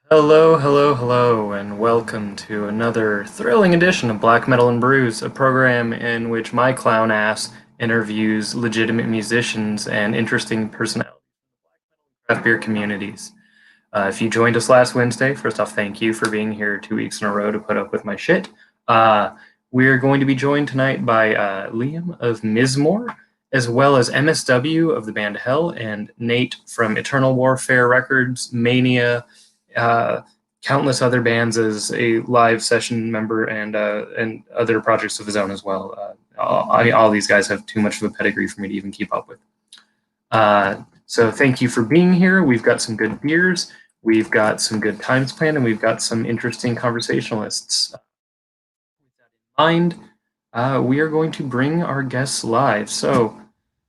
Hello, hello, hello, and welcome to another thrilling edition of Black Metal and Brews, a program in which my clown ass interviews legitimate musicians and interesting personalities in craft beer communities. If you joined us last Wednesday, first off, thank you for being here 2 weeks in a row to put up with my shit. We're going to be joined tonight by Liam of Mizmor, as well as MSW of the band Hell, and Nate from Eternal Warfare Records, Mania, uh, countless other bands as a live session member, and other projects of his own as well. All these guys have too much of a pedigree for me to even keep up with. So thank you for being here. We've got some good beers, we've got some good times planned, and we've got some interesting conversationalists. With that in mind, we are going to bring our guests live. So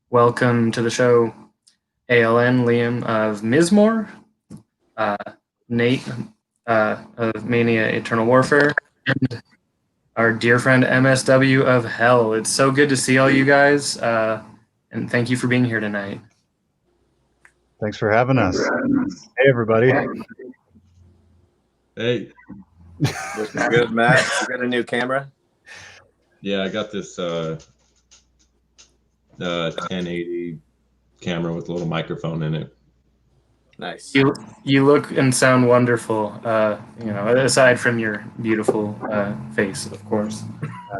welcome to the show, A.L.N, Liam of Mizmor, Nate of Mania Eternal Warfare, and our dear friend MSW of Hell. It's so good to see all you guys, and thank you for being here tonight. Thanks for having us. Hey, everybody. Hey. Looking good, Matt. You got a new camera? Yeah, I got this 1080 camera with a little microphone in it. Nice. You look and sound wonderful. Aside from your beautiful face, of course.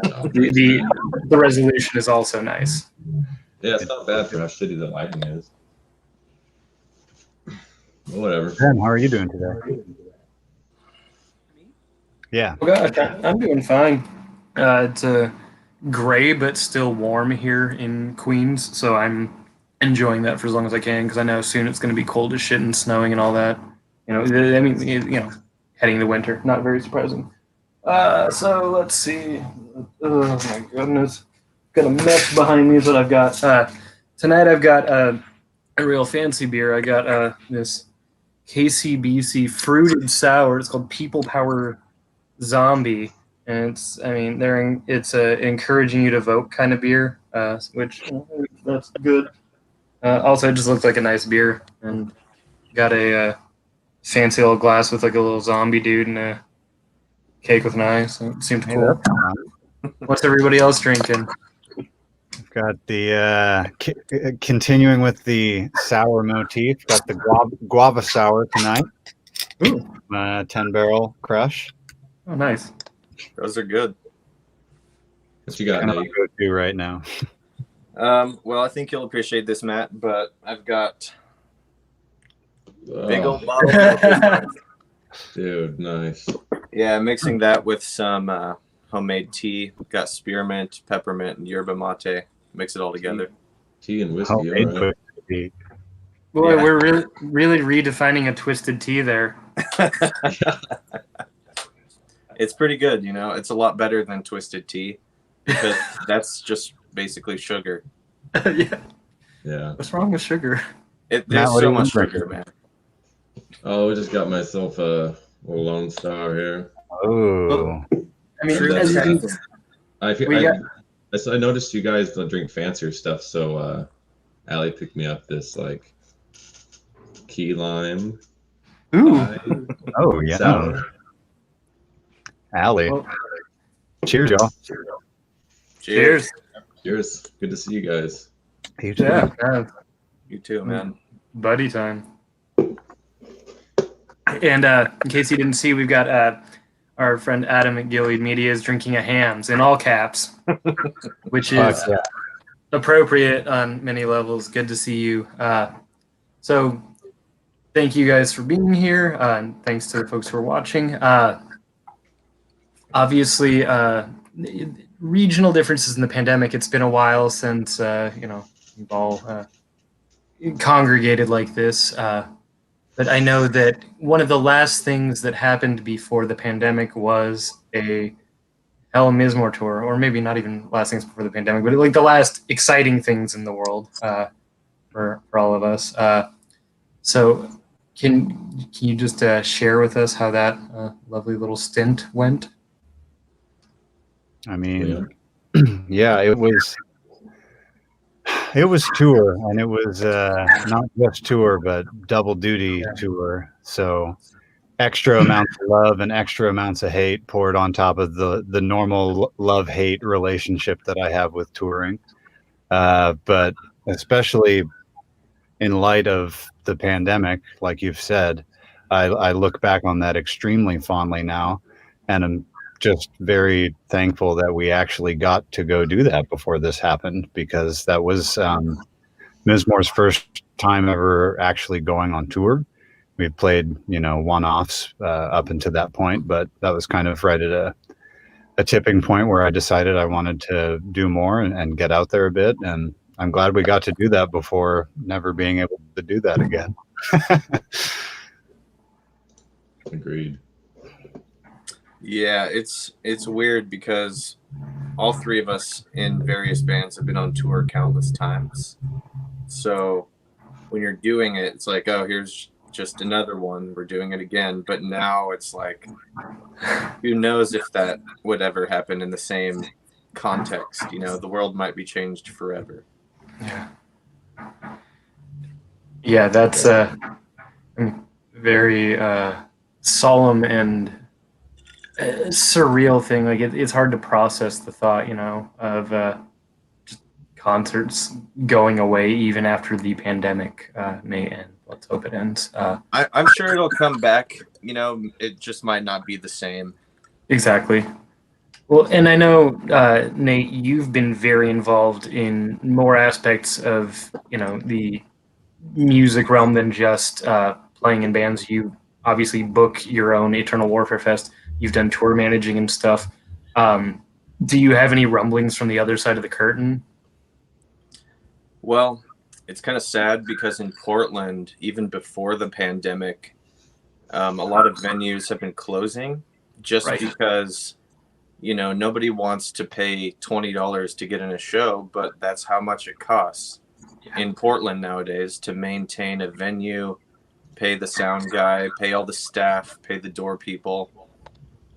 The resolution is also nice. Yeah, it's not bad for how shitty the lighting is. Well, whatever. Ben, how are you doing today? Yeah. Oh gosh, I'm doing fine. It's gray but still warm here in Queens, so I'm enjoying that for as long as I can because I know soon it's going to be cold as shit and snowing and all that. I mean, heading the winter, not very surprising. So let's see. Oh my goodness, got a mess behind me is what I've got. Tonight I've got a real fancy beer. I got this KCBC fruited sour. It's called People Power Zombie, and it's encouraging you to vote kind of beer, which that's good. Also, it just looks like a nice beer, and got a fancy little glass with like a little zombie dude and a cake with an eye. So it seemed cool. What's everybody else drinking? We've got the continuing with the sour motif. Got the Guava Sour tonight. Ooh. 10-barrel crush. Oh, nice. Those are good. What you got, Kind of Nate? go-to right now. Well, I think you'll appreciate this, Matt, but I've got big old bottle. Dude, nice. Yeah, mixing that with some homemade tea. Got spearmint, peppermint, and yerba mate. Mix it all together. Tea and whiskey, Homemade all right. tea. Boy, Yeah. we're really redefining a twisted tea there. It's pretty good, you know. It's a lot better than twisted tea because that's just basically sugar. Yeah. Yeah. What's wrong with sugar? There's Matt, what so do you much think? sugar, man. Oh, I just got myself a Lone Star here. Oh. I mean, Sure, as you that's can, I noticed you guys don't drink fancier stuff, so Allie picked me up this like key lime. ooh. Oh, yeah. Sour. Allie. Well, Cheers, y'all. cheers. Cheers. Good to see you guys. You too. Yeah, You too, man. buddy time. And in case you didn't see, we've got our friend Adam at Gilead Media is drinking a Hams in all caps, which is Yeah. appropriate on many levels. Good to see you. So thank you guys for being here, and thanks to the folks who are watching. Obviously, regional differences in the pandemic. It's been a while since we've all congregated like this. But I know that one of the last things that happened before the pandemic was a Hell Mizmor tour, or maybe not even last things before the pandemic, but like the last exciting things in the world for all of us. So can you just share with us how that lovely little stint went? I mean, yeah, it was tour, and it was not just tour, but double duty tour. So extra amounts of love and extra amounts of hate poured on top of the normal love-hate relationship that I have with touring. But especially in light of the pandemic, like you've said, I look back on that extremely fondly now, and I'm just very thankful that we actually got to go do that before this happened, because that was Mizmor's first time ever actually going on tour. We've played, one-offs up until that point, but that was kind of right at a tipping point where I decided I wanted to do more and get out there a bit. And I'm glad we got to do that before never being able to do that again. Agreed. Yeah, it's weird because all three of us in various bands have been on tour countless times. So when you're doing it, it's like, oh, here's just another one. We're doing it again. But now it's like, who knows if that would ever happen in the same context? The world might be changed forever. Yeah. Yeah, that's a very solemn and surreal thing. Like it's hard to process the thought, of just concerts going away even after the pandemic may end. Let's hope it ends. I'm sure it'll come back. It just might not be the same. Exactly. Well, and I know, Nate, you've been very involved in more aspects of, the music realm than just playing in bands. You obviously book your own Eternal Warfare Fest. You've done tour managing and stuff. Do you have any rumblings from the other side of the curtain? Well, it's kind of sad because in Portland, even before the pandemic, a lot of venues have been closing just Right. because, nobody wants to pay $20 to get in a show, but that's how much it costs in Portland nowadays to maintain a venue, pay the sound guy, pay all the staff, pay the door people.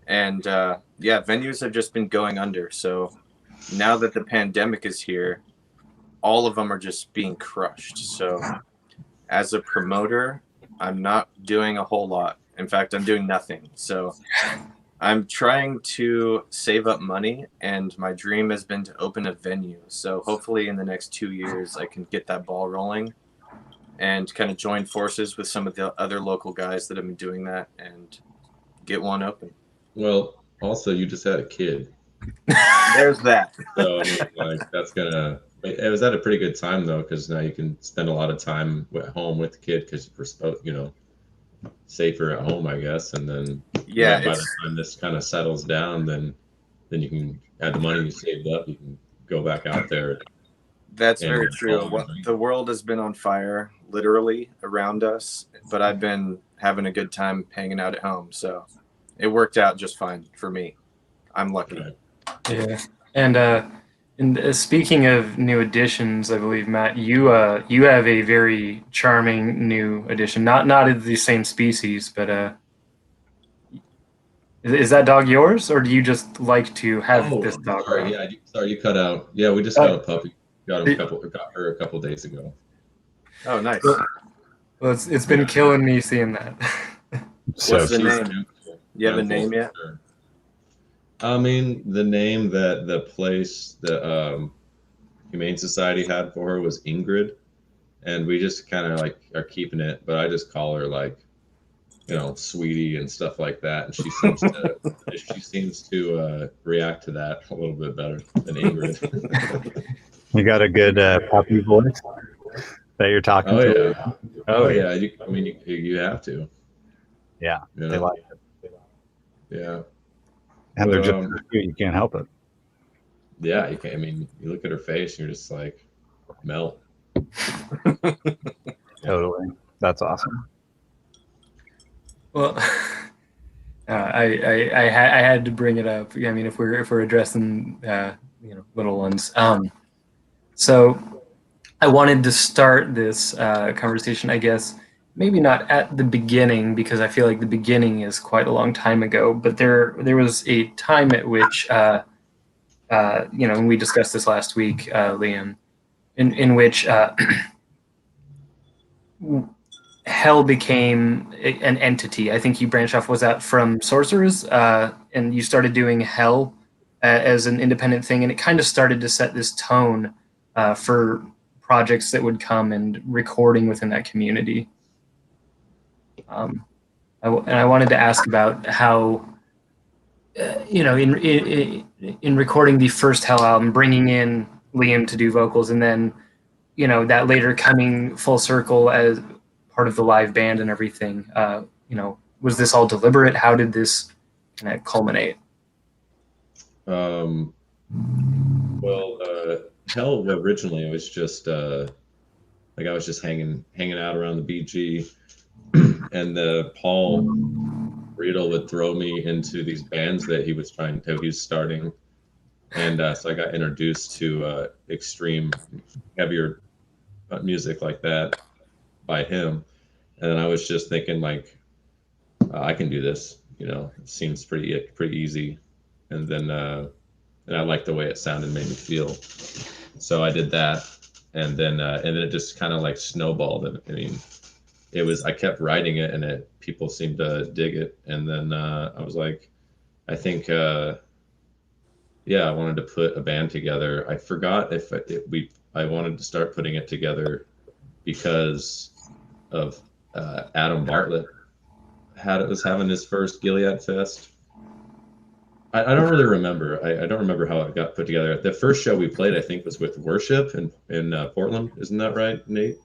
And venues have just been going under. So now that the pandemic is here, all of them are just being crushed. So as a promoter, I'm not doing a whole lot. In fact, I'm doing nothing. So I'm trying to save up money, and my dream has been to open a venue. So hopefully in the next 2 years, I can get that ball rolling and kind of join forces with some of the other local guys that have been doing that and get one open. Well, also, you just had a kid. There's that. So, that's going to... It was at a pretty good time, though, because now you can spend a lot of time at home with the kid because we're, safer at home, I guess. And then by the time this kind of settles down, then you can add the money you saved up. You can go back out there. That's very true. The world has been on fire, literally, around us, but I've been having a good time hanging out at home. So it worked out just fine for me. I'm lucky. Right. Yeah. And speaking of new additions, I believe, Matt, you have a very charming new addition. Not of the same species, but is that dog yours, or do you just like to have this dog? Sorry, sorry, you cut out. Yeah, we just got a puppy. Got her a couple days ago. Oh, nice. Well, it's been killing me seeing that. What's the name? You have a name yet? Sure. I mean, the name that the place, the Humane Society had for her was Ingrid, and we just kind of are keeping it. But I just call her sweetie and stuff like that, and she seems to react to that a little bit better than Ingrid. You got a good puppy voice that you're talking to? Yeah. Oh yeah. You have to. Yeah, they like it. Yeah. And they're just cute. You can't help it. Yeah, you can't. I mean, you look at her face, and you're just like, melt. Totally. That's awesome. Well, I had to bring it up. I mean, if we're addressing little ones, so I wanted to start this conversation, I guess. Maybe not at the beginning, because I feel like the beginning is quite a long time ago. But there was a time at which, and we discussed this last week, Liam, in which Hell became an entity. I think you branched off, was that from Sorcerers? And you started doing Hell as an independent thing, and it kind of started to set this tone for projects that would come and recording within that community. And I wanted to ask about how, in recording the first Hell album, bringing in Liam to do vocals, and then, that later coming full circle as part of the live band and everything. Was this all deliberate? How did this kind of culminate? Well, Hell originally it was just like I was just hanging out around the BG, and Paul Riedel would throw me into these bands that he was starting, and so I got introduced to extreme, heavier music like that by him, and then I was just thinking like, I can do this. It seems pretty easy, and then and I liked the way it sounded, and made me feel. So I did that, and then it just kind of like snowballed. And I mean, I kept writing it, and people seemed to dig it. And then I was like, I think, I wanted to put a band together. I forgot if I wanted to start putting it together because of Adam Bartlett was having his first Gilead Fest. I don't really remember. I don't remember how it got put together. The first show we played, I think, was with Worship in Portland. Isn't that right, Nate?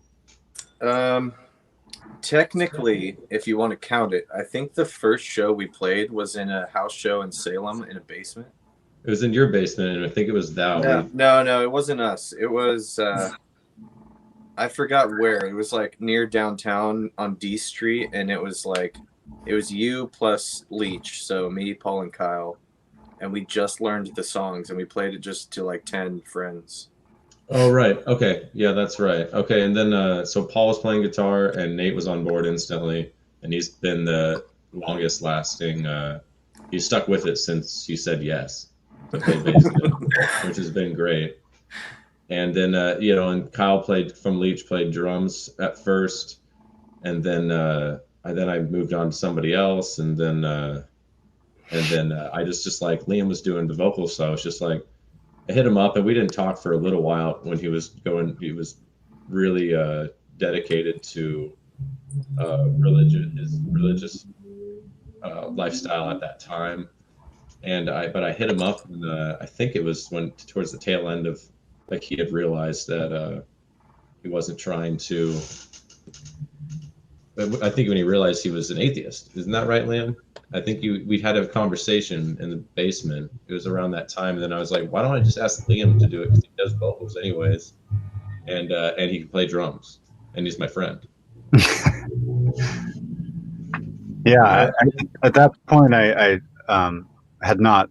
Technically, if you want to count it, I think the first show we played was in a house show in Salem in a basement. It was in your basement, and I think it was thou. No, it wasn't us. It was I forgot where. It was like near downtown on D Street, and it was you plus Leach, so me, Paul, and Kyle, and we just learned the songs, and we played it just to like 10 friends. Oh, right. Okay. Yeah, that's right. Okay. And then, so Paul was playing guitar, and Nate was on board instantly, and he's been the longest lasting. He's stuck with it since you said yes to play bass, which has been great. And then, and Kyle from Leach played drums at first, and then I moved on to somebody else, and then I just like Liam was doing the vocals, so I was just like, I hit him up, and we didn't talk for a little while when he was really dedicated to his religious lifestyle at that time. But I hit him up, and I think it was towards the tail end of, like, he had realized that he wasn't trying to. I think when he realized he was an atheist, isn't that right, Liam? I think we had a conversation in the basement. It was around that time, and then I was like, "Why don't I just ask Liam to do it? Because he does vocals anyways, and he can play drums, and he's my friend." Yeah, at that point, I had not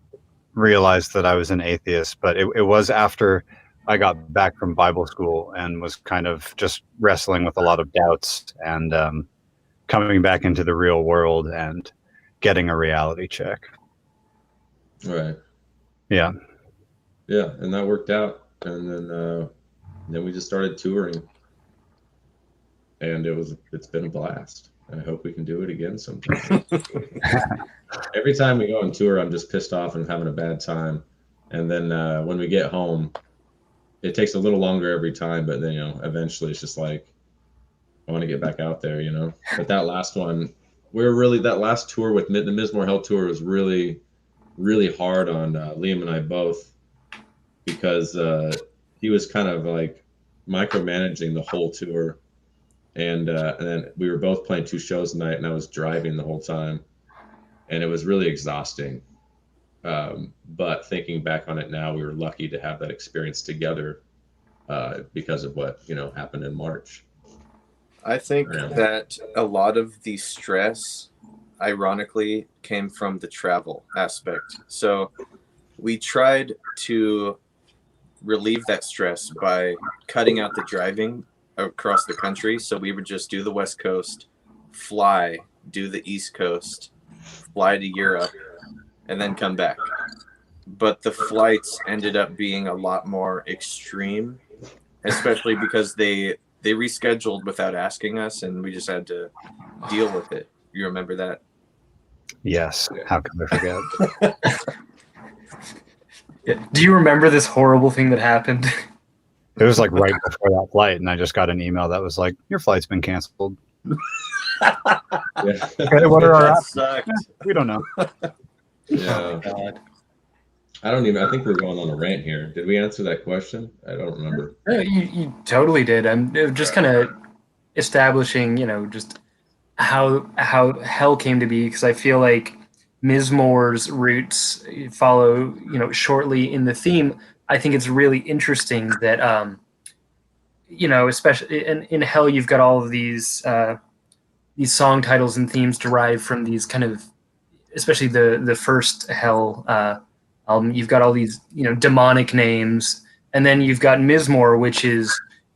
realized that I was an atheist, but it was after I got back from Bible school and was kind of just wrestling with a lot of doubts and coming back into the real world and getting a reality check. Right. Yeah. Yeah, and that worked out, and then we just started touring, and it's been a blast. I hope we can do it again sometime. Every time we go on tour, I'm just pissed off and having a bad time, and then when we get home, it takes a little longer every time, but then eventually it's just like, I want to get back out there, But that last one, that last tour with the Mizmor Hell tour was really, really hard on Liam and I both, because he was kind of like micromanaging the whole tour, and then we were both playing 2 shows a night, and I was driving the whole time, and it was really exhausting. But thinking back on it now, we were lucky to have that experience together because of what happened in March. I think that a lot of the stress, ironically, came from the travel aspect. So we tried to relieve that stress by cutting out the driving across the country. So we would just do the West Coast, fly, do the East Coast, fly to Europe, and then come back. But the flights ended up being a lot more extreme, especially because they they rescheduled without asking us, and we just had to deal with it. You remember that? Yes. How could I forget? Yeah. Do you remember this horrible thing that happened? It was like right before that flight, and I just got an email that was like, "Your flight's been canceled." Yeah. Okay, what are our That options? sucked. We don't know. Yeah. God. I think we're going on a rant here. Did we answer that question? I don't remember. No, you totally did. I'm just kind of establishing, just how hell came to be, because I feel like Mizmor's roots follow, shortly in the theme. I think it's really interesting that, especially in hell, you've got all of these song titles and themes derived from these kind of, especially the first hell album. You've got all these, demonic names, and then you've got Mizmor, which is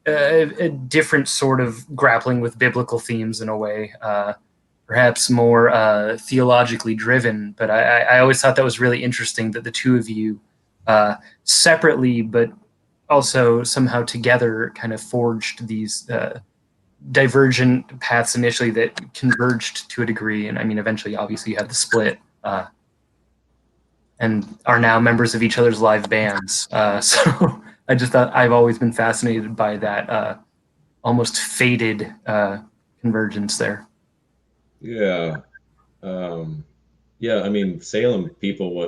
a different sort of grappling with biblical themes in a way, perhaps more theologically driven. But I always thought that was really interesting that the two of you, separately but also somehow together, kind of forged these divergent paths initially that converged to a degree. And I mean, eventually, obviously, you had the split. And are now members of each other's live bands. So I just thought I've always been fascinated by that almost fated convergence there. Yeah. Yeah, I mean, Salem people,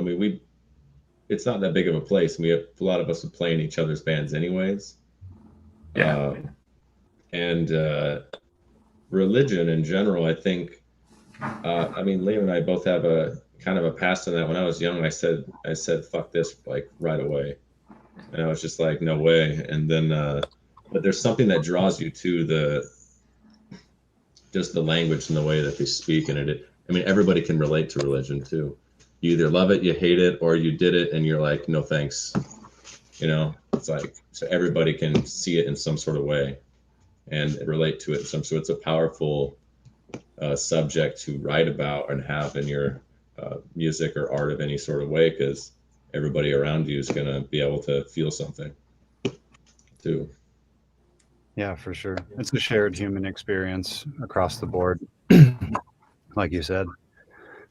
it's not that big of a place. A lot of us would play in each other's bands anyways. Yeah. And religion in general, I think, Liam and I both have a kind of a past in that. When I was young, I said, fuck this, like right away. And I was just like, no way. And then, but there's something that draws you to just the language and the way that they speak. And everybody can relate to religion too. You either love it, you hate it, or you did it and you're like, no thanks. It's like, so everybody can see it in some sort of way and relate to it. So it's a powerful subject to write about and have in your music or art of any sort of way, because everybody around you is going to be able to feel something too. Yeah, for sure. It's a shared human experience across the board, like you said.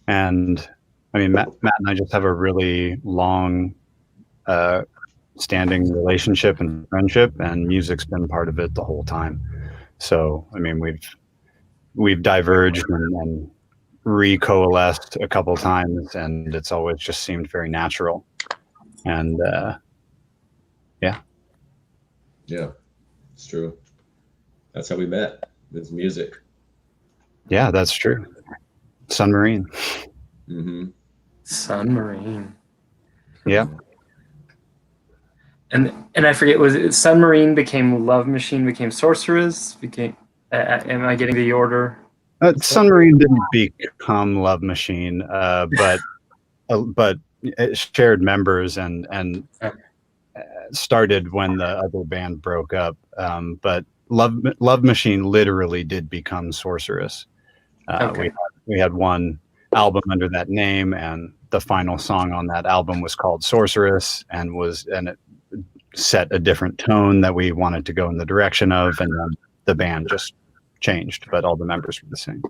And I mean, Matt and I just have a really long standing relationship and friendship, and music's been part of it the whole time. So, I mean, we've diverged and re-coalesced a couple times, and it's always just seemed very natural. And yeah, it's true. That's how we met. It's music. Yeah, that's true. Submarine. Mm-hmm. Submarine. Yeah. And I forget, was it Submarine became Love Machine, became Sorceress, became? Am I getting the order? Submarine didn't become Love Machine, but it shared members and started when the other band broke up. But Love Machine literally did become Sorceress. Okay. We had one album under that name, and the final song on that album was called Sorceress, and it set a different tone that we wanted to go in the direction of, and then the band just changed, but all the members were the same.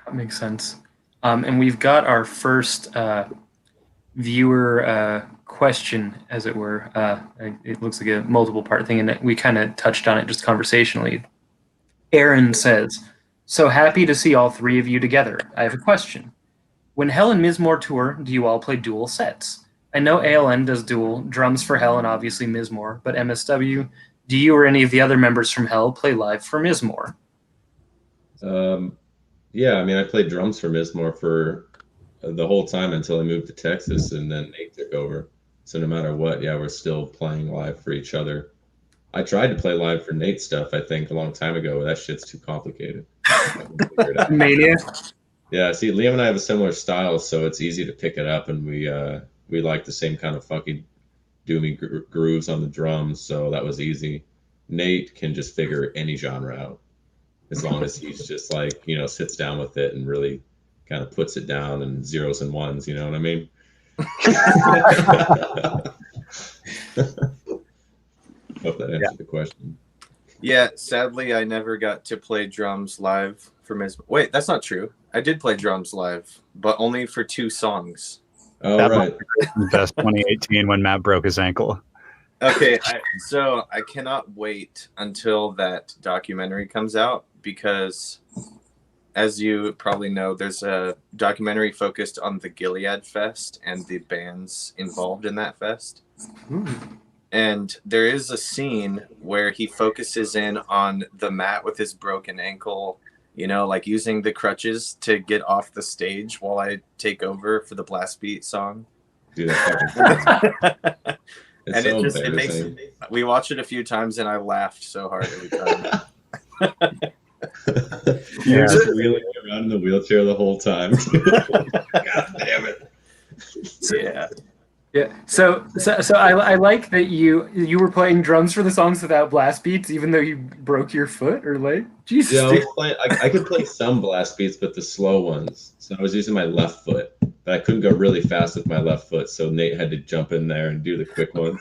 That makes sense. And we've got our first viewer question, as it were. It looks like a multiple part thing, and we kind of touched on it just conversationally. A.L.N says, "So happy to see all three of you together. I have a question. When Hell and Mizmor tour, do you all play dual sets? I know A.L.N does dual, drums for Hell and obviously Mizmor, but MSW, do you or any of the other members from Hell play live for Mizmor?" Yeah, I played drums for Mizmor for the whole time until I moved to Texas, and then Nate took over. So no matter what, yeah, we're still playing live for each other. I tried to play live for Nate stuff, I think, a long time ago. That shit's too complicated. Mania? Yeah, see, Liam and I have a similar style, so it's easy to pick it up, and we like the same kind of funky, doomy grooves on the drums, so that was easy. Nate can just figure any genre out, as long as he's just like, sits down with it and really kind of puts it down in zeros and ones, you know what I mean? hope that answered the question. Yeah, sadly, I never got to play drums live for Mizmor. Wait, that's not true. I did play drums live, but only for 2 songs. Oh, That right. Best 2018 when Matt broke his ankle. Okay, so I cannot wait until that documentary comes out because, as you probably know, there's a documentary focused on the Gilead Fest and the bands involved in that fest. Ooh. And there is a scene where he focuses in on the Matt with his broken ankle, you know, like using the crutches to get off the stage while I take over for the blast beat song. Dude, that's fucking it's And so it makes embarrassing. we watched it a few times and I laughed so hard every time. You're just wheeling around in the wheelchair the whole time. God damn it. Yeah. Yeah. So I like that you were playing drums for the songs without blast beats, even though you broke your foot or leg. Jesus. Yeah, Dude. I could play some blast beats, but the slow ones. So I was using my left foot, but I couldn't go really fast with my left foot. So Nate had to jump in there and do the quick ones.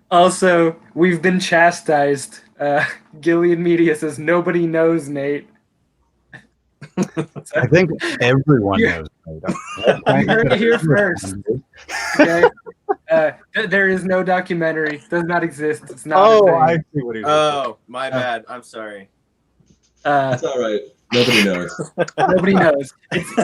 Also, we've been chastised. Gilead Media says nobody knows Nate. I think everyone knows. You heard it here first. Okay. There is no documentary. Does not exist. It's not. Oh, a I thing. see what he was Oh, my bad. I'm sorry. It's all right. Nobody knows. Nobody knows.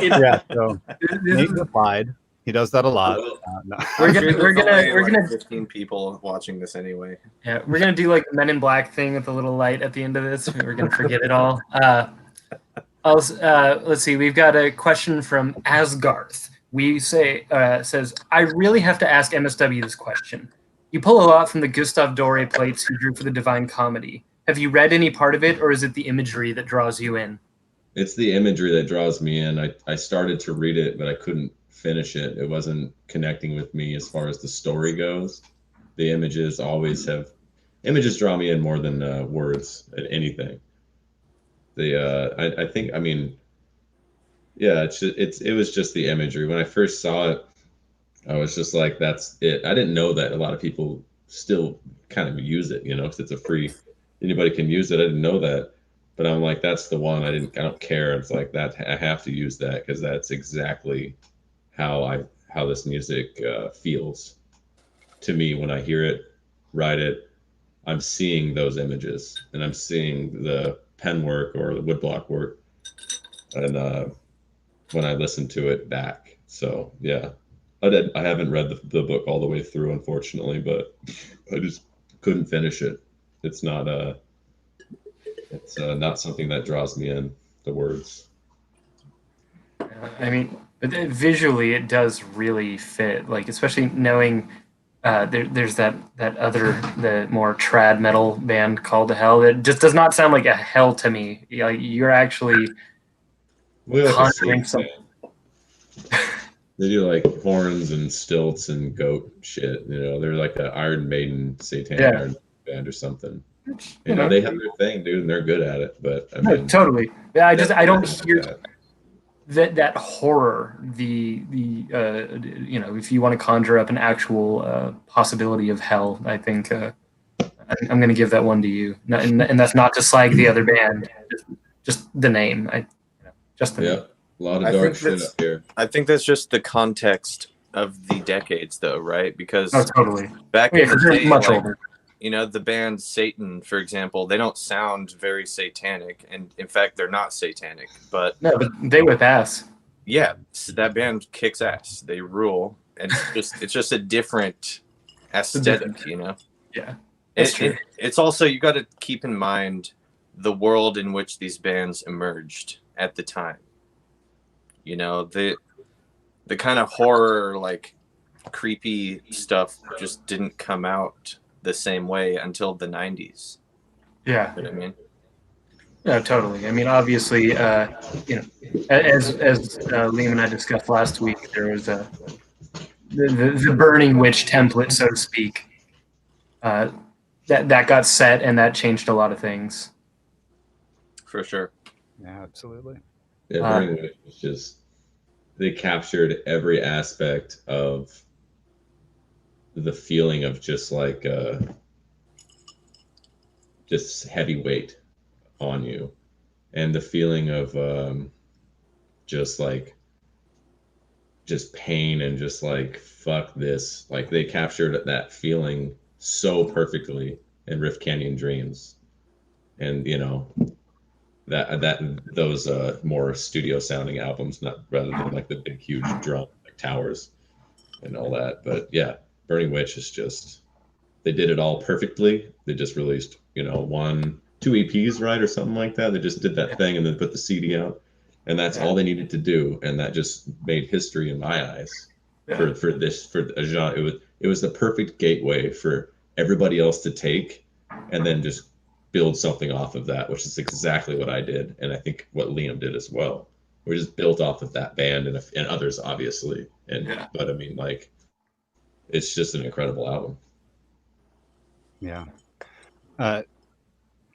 Yeah, so This Nate is, replied. He does that a lot. Well, No. We're I'm gonna- sure we're there's gonna- only, we're like, gonna- 15 people watching this anyway. yeah, we're gonna do like the Men in Black thing with the little light at the end of this. We're gonna forget it all. Also, let's see. We've got a question from Asgarth. We says, I really have to ask MSW this question. You pull a lot from the Gustave Doré plates you drew for the Divine Comedy. Have you read any part of it, or is it the imagery that draws you in? it's the imagery that draws me in. I started to read it, but I couldn't finish it. It wasn't connecting with me as far as the story goes. The images images draw me in more than words at anything. I think, I mean, yeah, it was just the imagery. When I first saw it, I was just like, that's it. I didn't know that a lot of people still kind of use it, because it's a free, anybody can use it. I didn't know that, but I'm like, that's the one. I don't care. It's like that. I have to use that because that's exactly how this music feels to me when I hear it, write it. I'm seeing those images and I'm seeing the pen work or the woodblock work, and when I listen to it back. So yeah. I haven't read the book all the way through, unfortunately, but I just couldn't finish it. It's not not something that draws me in, the words. I mean, visually, it does really fit. Like, especially knowing there's that the more trad metal band called Hell that just does not sound like a hell to me. You're actually conjuring something. They do like horns and stilts and goat shit. They're like an Iron Maiden satanic Iron band or something. They have their thing, dude, and they're good at it. But I mean, totally. Yeah, I don't hear that horror. If you want to conjure up an actual possibility of hell, I think I'm going to give that one to you. And that's not to slag the other band, just the name. Just the name. A lot of dark shit up here. I think that's just the context of the decades, though, right? Because totally. Back in the day, much older. The band Satan, for example, they don't sound very satanic, and in fact, they're not satanic. But no, but they whip ass. Yeah, that band kicks ass. They rule, and it's just a different aesthetic, Yeah, that's true. It's also, you got to keep in mind the world in which these bands emerged at the time. The kind of horror, like creepy stuff just didn't come out the same way until the 90s. Yeah. You know what I mean? No, totally. I mean, obviously, as Liam and I discussed last week, there was the Burning Witch template, so to speak, that got set, and that changed a lot of things. For sure. Yeah, absolutely. Yeah, Burning Witch was just, they captured every aspect of the feeling of just like just heavy weight on you, and the feeling of just like just pain and just like fuck this. Like they captured that feeling so perfectly in Rift Canyon Dreams, and you know that those more studio sounding albums, not rather than like the big huge drum like towers and all that. But yeah, Burning Witch is just, they did it all perfectly. They just released, you know, two EPs, right, or something like that. They just did that thing and then put the CD out, and that's all they needed to do, and that just made history in my eyes for a genre. It was the perfect gateway for everybody else to take, and then just build something off of that, which is exactly what I did, and I think what Liam did as well. We just built off of that band and others, obviously. But I mean, like, it's just an incredible album. Yeah.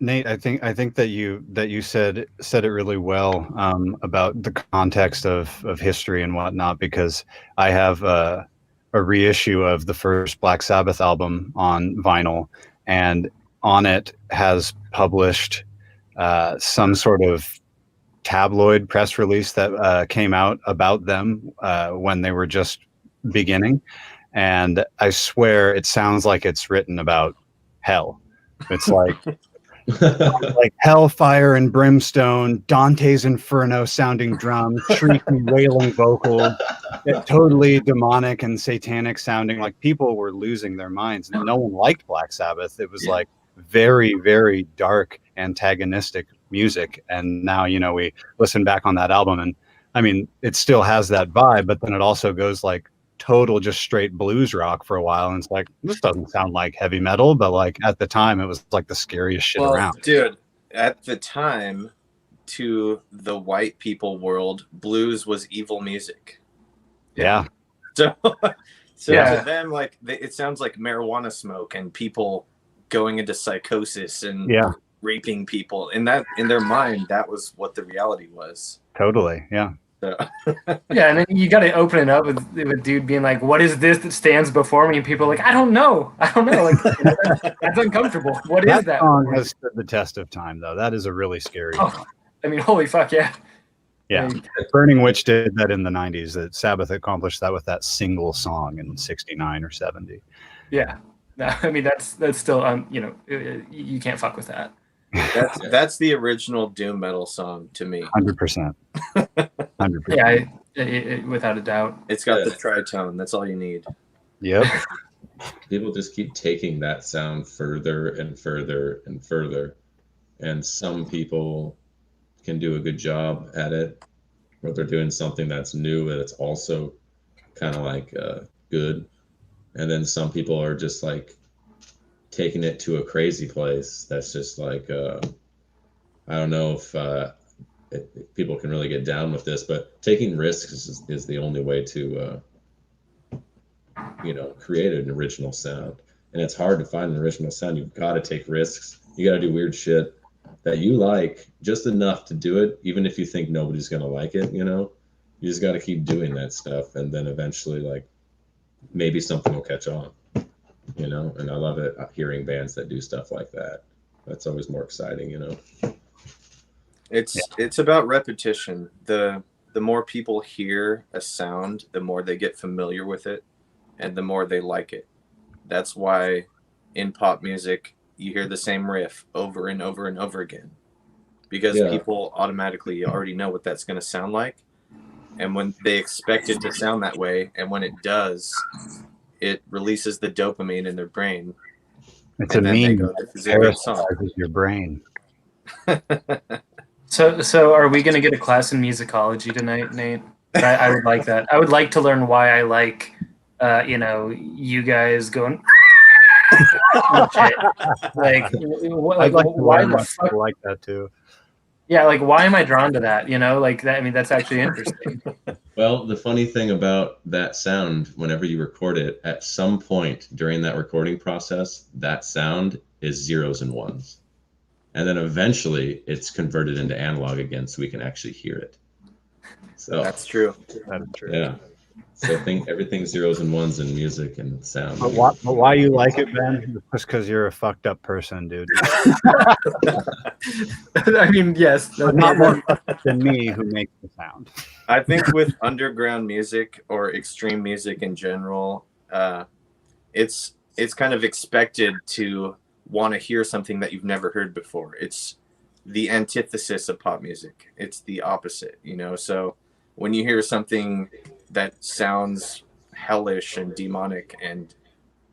Nate, I think that you said it really well about the context of history and whatnot, because I have a reissue of the first Black Sabbath album on vinyl, and on it has published some sort of tabloid press release that came out about them when they were just beginning, and I swear it sounds like it's written about hell. It's like like hellfire and brimstone, Dante's Inferno sounding drums, shrieky, wailing vocals, totally demonic and satanic sounding. Like people were losing their minds. No one liked Black Sabbath. It was like very, very dark, antagonistic music. And now, you know, we listen back on that album, and I mean, it still has that vibe, but then it also goes like total just straight blues rock for a while, and it's like, this doesn't sound like heavy metal, but like at the time it was like the scariest shit around. Dude, at the time, to the white people world, blues was evil music. Yeah. So to them, like, it sounds like marijuana smoke and people going into psychosis and raping people. And that, in their mind, that was what the reality was. Totally. Yeah. So. Yeah, and then you got to open it up with a dude being like, "What is this that stands before me?" And people are like, "I don't know. Like, that's uncomfortable. What is that?" Song has stood the test of time, though. That is a really scary song. I mean, holy fuck, yeah. Yeah, Burning Witch did that in the 90s. That Sabbath accomplished that with that single song in 69 or 70. Yeah, I mean that's still you know, you can't fuck with that. That's the original doom metal song to me. 100%. 100%. Yeah, without a doubt. It's got the tritone. That's all you need. Yep. People just keep taking that sound further and further and further, and some people can do a good job at it, or they're doing something that's new and it's also kind of like good, and then some people are just like taking it to a crazy place that's just like I don't know if people can really get down with this, but taking risks is the only way to you know, create an original sound. And it's hard to find an original sound. You've got to take risks. You got to do weird shit that you like just enough to do it, even if you think nobody's gonna like it. You know, you just got to keep doing that stuff, and then eventually, like, maybe something will catch on. You know, and I love it hearing bands that do stuff like that. That's always more exciting, you know. It's about repetition. The more people hear a sound, the more they get familiar with it, and the more they like it. That's why in pop music you hear the same riff over and over and over again, because people automatically already know what that's going to sound like, and when they expect it to sound that way, and when it does, it releases the dopamine in their brain. It's a meme that your brain. So are we going to get a class in musicology tonight, Nate? I would like that. I would like to learn why I like, you know, you guys going shit. Like why the fuck? I like that too. Yeah, like why am I drawn to that? You know, like that. I mean, that's actually interesting. Well, the funny thing about that sound, whenever you record it, at some point during that recording process, that sound is zeros and ones. And then eventually it's converted into analog again so we can actually hear it. So that's true. That is true. Yeah. So everything's zeros and ones in music and sound. But why you like it, Ben? Just because you're a fucked up person, dude. I mean, yes. But not more fucked up than me, who makes the sound. I think with underground music or extreme music in general, it's kind of expected to want to hear something that you've never heard before. It's the antithesis of pop music. It's the opposite, you know. So when you hear something that sounds hellish and demonic and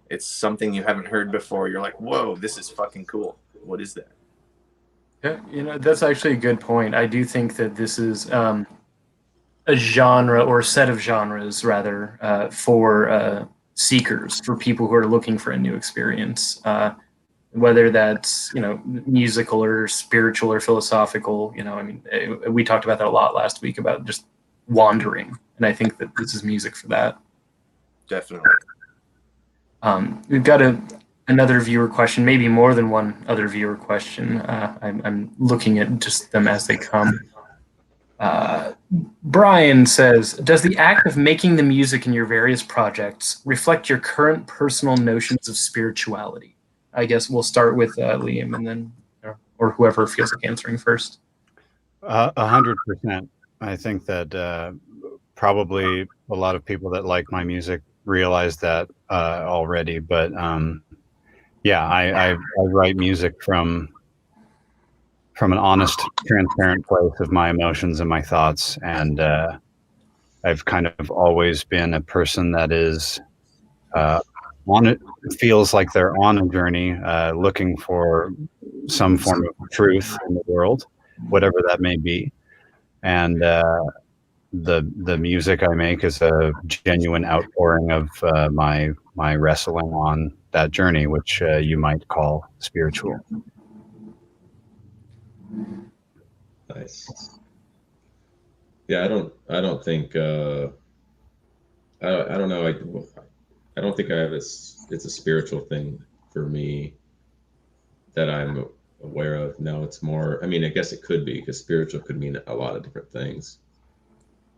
it's something you haven't heard before, you're like, whoa, this is fucking cool. What is that? Yeah, that's actually a good point. I do think that this is a genre or a set of genres, rather, for seekers, for people who are looking for a new experience, whether that's musical or spiritual or philosophical. I mean, we talked about that a lot last week about just wandering, and I think that this is music for that. Definitely. We've got another viewer question, maybe more than one other viewer question. I'm looking at just them as they come. Brian says, does the act of making the music in your various projects reflect your current personal notions of spirituality? I guess we'll start with Liam, and then or whoever feels like answering first. 100%. I think that probably a lot of people that like my music realize that already. But yeah, I write music from an honest, transparent place of my emotions and my thoughts. And I've kind of always been a person that is on it, feels like they're on a journey, looking for some form of truth in the world, whatever that may be. And the music I make is a genuine outpouring of my wrestling on that journey, which you might call spiritual. Nice. Yeah, I don't think I don't know. I don't think it's a spiritual thing for me that I'm aware of. No, it's more, I mean, I guess it could be, because spiritual could mean a lot of different things.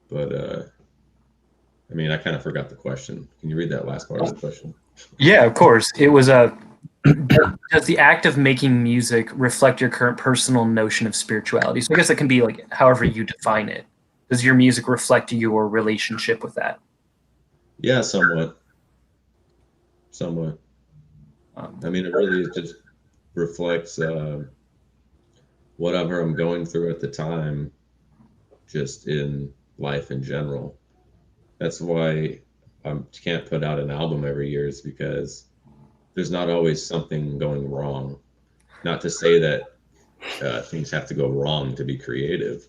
But I mean, I kind of forgot the question. Can you read that last part of the question? Yeah, of course. It was does the act of making music reflect your current personal notion of spirituality? So I guess it can be like however you define it. Does your music reflect your relationship with that? Yeah, somewhat. I mean, it really just reflects whatever I'm going through at the time, just in life in general. That's why I can't put out an album every year, is because there's not always something going wrong. Not to say that things have to go wrong to be creative,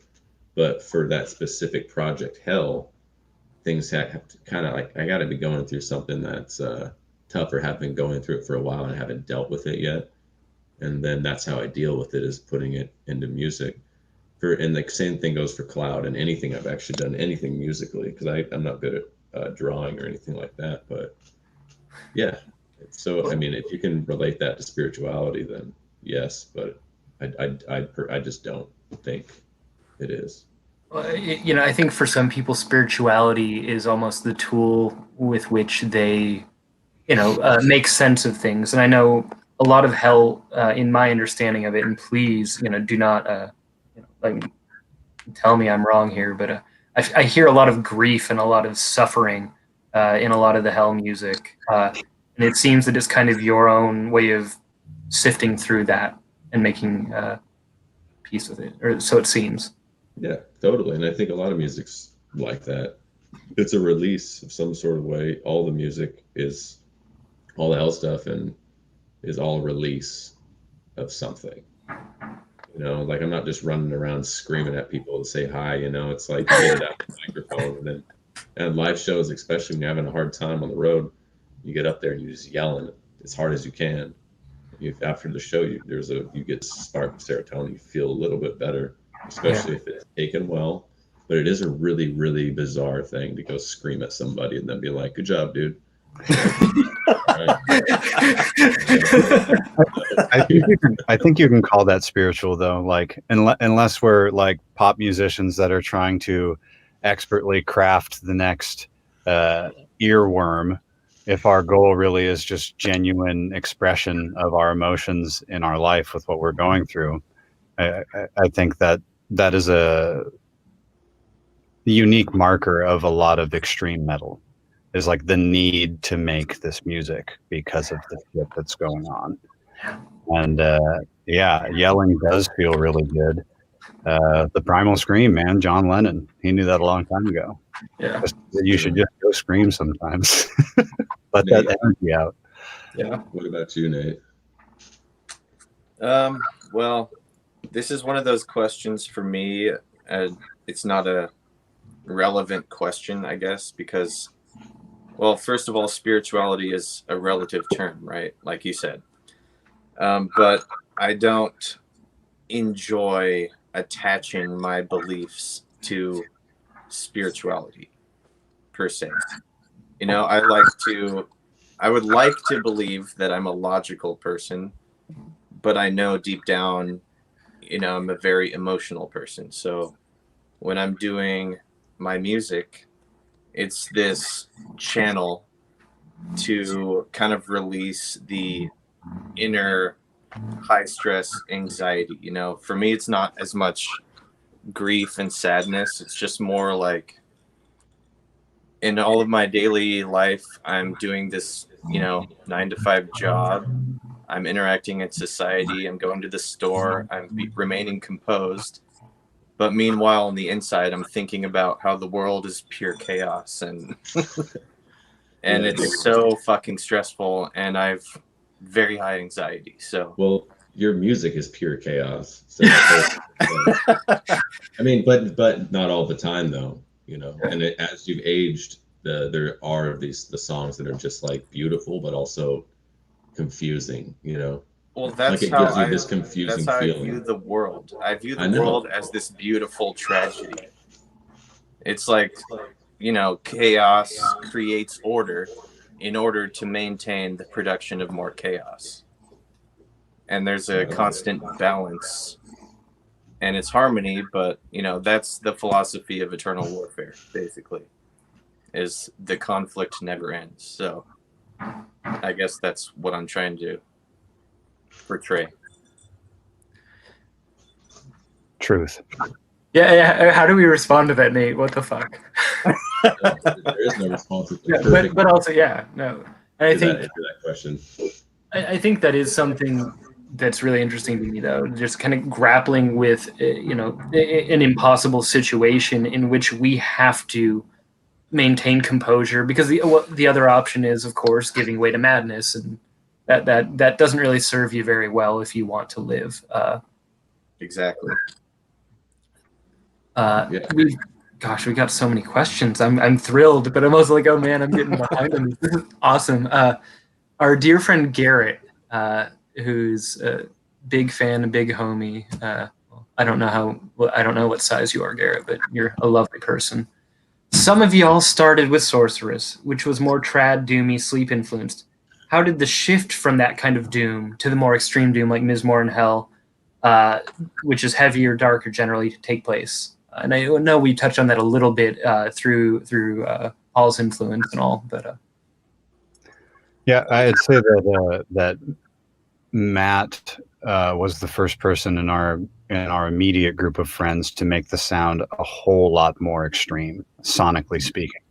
but for that specific project, Hell, things have to kind of like, I got to be going through something that's tough, or have been going through it for a while and haven't dealt with it yet. And then that's how I deal with it, is putting it into music. And the same thing goes for Cloud and anything I've actually done, anything musically, because I'm not good at drawing or anything like that. But yeah, so I mean, if you can relate that to spirituality, then yes. But I just don't think it is. Well, I think for some people, spirituality is almost the tool with which they, make sense of things. And I know a lot of Hell, in my understanding of it, and please, do not, like, tell me I'm wrong here, but I hear a lot of grief and a lot of suffering in a lot of the Hell music. And it seems that it's kind of your own way of sifting through that and making peace with it, or so it seems. Yeah, totally. And I think a lot of music's like that. It's a release of some sort of way. All the music is, all the Hell stuff, and is all release of something. Like, I'm not just running around screaming at people to say hi. It's like you get it out the microphone, and live shows, especially when you're having a hard time on the road, you get up there and you just yelling as hard as you can. After the show, you get spark of serotonin. You feel a little bit better, especially if it's taken well. But it is a really, really bizarre thing to go scream at somebody and then be like, "Good job, dude." I think you can call that spiritual, though. Like, unless we're like pop musicians that are trying to expertly craft the next earworm if our goal really is just genuine expression of our emotions in our life with what we're going through. I think that is a unique marker of a lot of extreme metal, is like the need to make this music because of the shit that's going on. And yeah, yelling does feel really good. The primal scream, man, John Lennon, he knew that a long time ago. Yeah. You should just go scream sometimes. Let Nate, that energy out. Yeah. What about you, Nate? Well, this is one of those questions for me. It's not a relevant question, I guess, because, well, first of all, spirituality is a relative term, right? Like you said. But I don't enjoy attaching my beliefs to spirituality per se. You know, I would like to believe that I'm a logical person, but I know deep down, you know, I'm a very emotional person. So when I'm doing my music, it's this channel to kind of release the inner high stress anxiety. You know, for me, it's not as much grief and sadness. It's just more like, in all of my daily life, I'm doing this, you know, 9 to 5 job. I'm interacting in society. I'm going to the store. Remaining composed. But meanwhile, on the inside, I'm thinking about how the world is pure chaos, and it's so fucking stressful, and I've very high anxiety. So, well, your music is pure chaos. So, I mean, but not all the time, though. You know, and as you've aged, there are the songs that are just like beautiful, but also confusing. You know, well, that's like it how gives you this confusing I feeling. view the world. I view I the know. world as this beautiful tragedy. It's like, you know, chaos creates order in order to maintain the production of more chaos. And there's a constant balance, and it's harmony, but, you know, that's the philosophy of eternal warfare, basically, is the conflict never ends. So I guess that's what I'm trying to portray. Truth. Yeah. How do we respond to that, Nate? What the fuck? There is no response. Yeah, but also, yeah, no. And I think that question. I think that is something that's really interesting to me, though. Just kind of grappling with, you know, an impossible situation in which we have to maintain composure, because the other option is, of course, giving way to madness, and that doesn't really serve you very well if you want to live. Exactly. We got so many questions. I'm thrilled, but I'm also like, oh man, I'm getting behind on this. This is awesome. Our dear friend Garrett, who's a big fan, a big homie. I don't know what size you are, Garrett, but you're a lovely person. Some of y'all started with Sorceress, which was more trad, doomy, sleep influenced. How did the shift from that kind of doom to the more extreme doom like Mizmor and Hell, which is heavier, darker generally, to take place? And I know we touched on that a little bit through Paul's influence and all, but yeah, I'd say that Matt was the first person in our immediate group of friends to make the sound a whole lot more extreme, sonically speaking.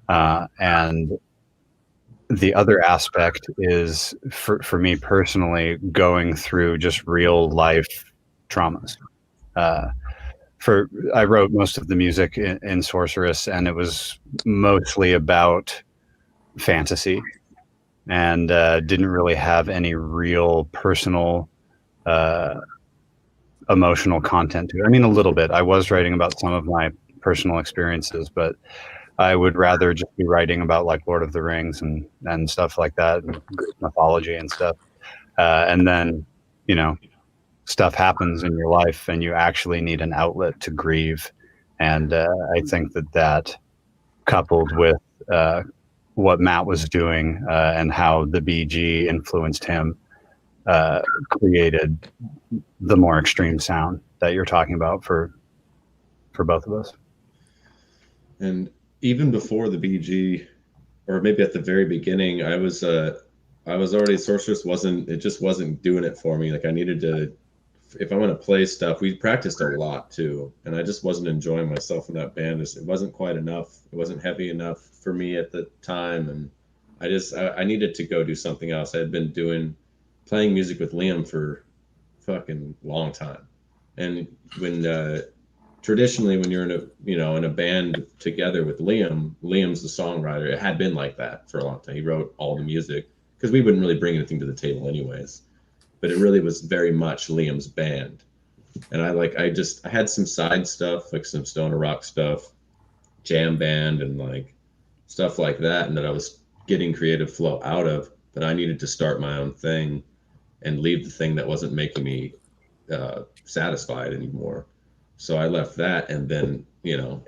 And the other aspect is, for me personally, going through just real life traumas. I wrote most of the music in Sorceress, and it was mostly about fantasy, and didn't really have any real personal emotional content to it. I mean, a little bit. I was writing about some of my personal experiences, but I would rather just be writing about like Lord of the Rings and stuff like that, and Greek mythology and stuff. And then, you know, stuff happens in your life and you actually need an outlet to grieve. And I think that coupled with what Matt was doing and how the BG influenced him created the more extreme sound that you're talking about for both of us. And even before the BG, or maybe at the very beginning, I was already Sorceress wasn't doing it for me. Like I needed to, if I want to play stuff, we practiced a lot too, and I just wasn't enjoying myself in that band. It wasn't quite enough. It wasn't heavy enough for me at the time, and I needed to go do something else. I had been playing music with Liam for fucking long time, and when traditionally when you're in a band together with Liam's the songwriter. It had been like that for a long time. He wrote all the music because we wouldn't really bring anything to the table anyways, but it really was very much Liam's band. And I had some side stuff, like some stoner rock stuff, jam band and like stuff like that, and that I was getting creative flow out of, but I needed to start my own thing and leave the thing that wasn't making me satisfied anymore. So I left that, and then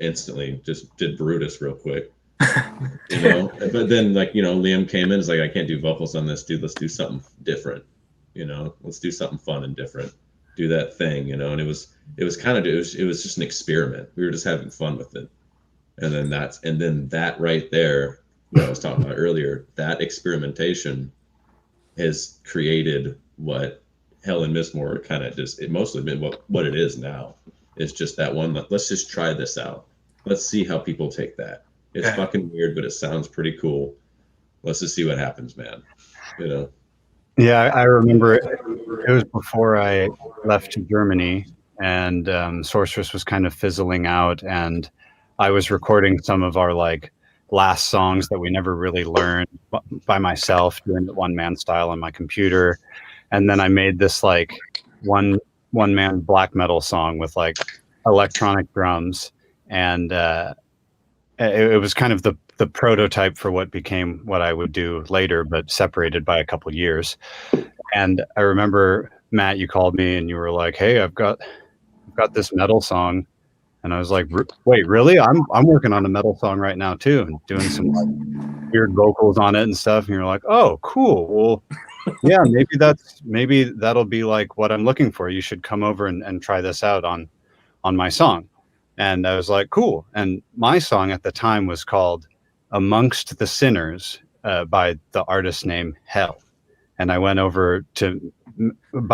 instantly just did Brutus real quick. But then Liam came in. It's like, I can't do vocals on this, dude. Let's do something different. Let's do something fun and different. Do that thing, and it was just an experiment. We were just having fun with it, and then that right there, what I was talking about earlier, that experimentation has created what Hell and Mizmor kind of it mostly been what it is now. It's just that one. Let's just try this out. Let's see how people take that. It's fucking weird, but it sounds pretty cool. Let's just see what happens, man. Yeah, I remember it was before I left to Germany, and Sorceress was kind of fizzling out, and I was recording some of our like last songs that we never really learned by myself, doing it one-man style on my computer. And then I made this like one-man black metal song with like electronic drums, and it was kind of the prototype for what became what I would do later, but separated by a couple years. And I remember, Matt, you called me and you were like, "Hey, I've got this metal song." And I was like, "Wait, really? I'm working on a metal song right now too, and doing some like weird vocals on it and stuff." And you're like, "Oh, cool. Well, yeah, maybe that'll be like what I'm looking for. You should come over and try this out on my song." And I was like, "Cool." And my song at the time was called "Amongst the Sinners" by the artist name Hell. And by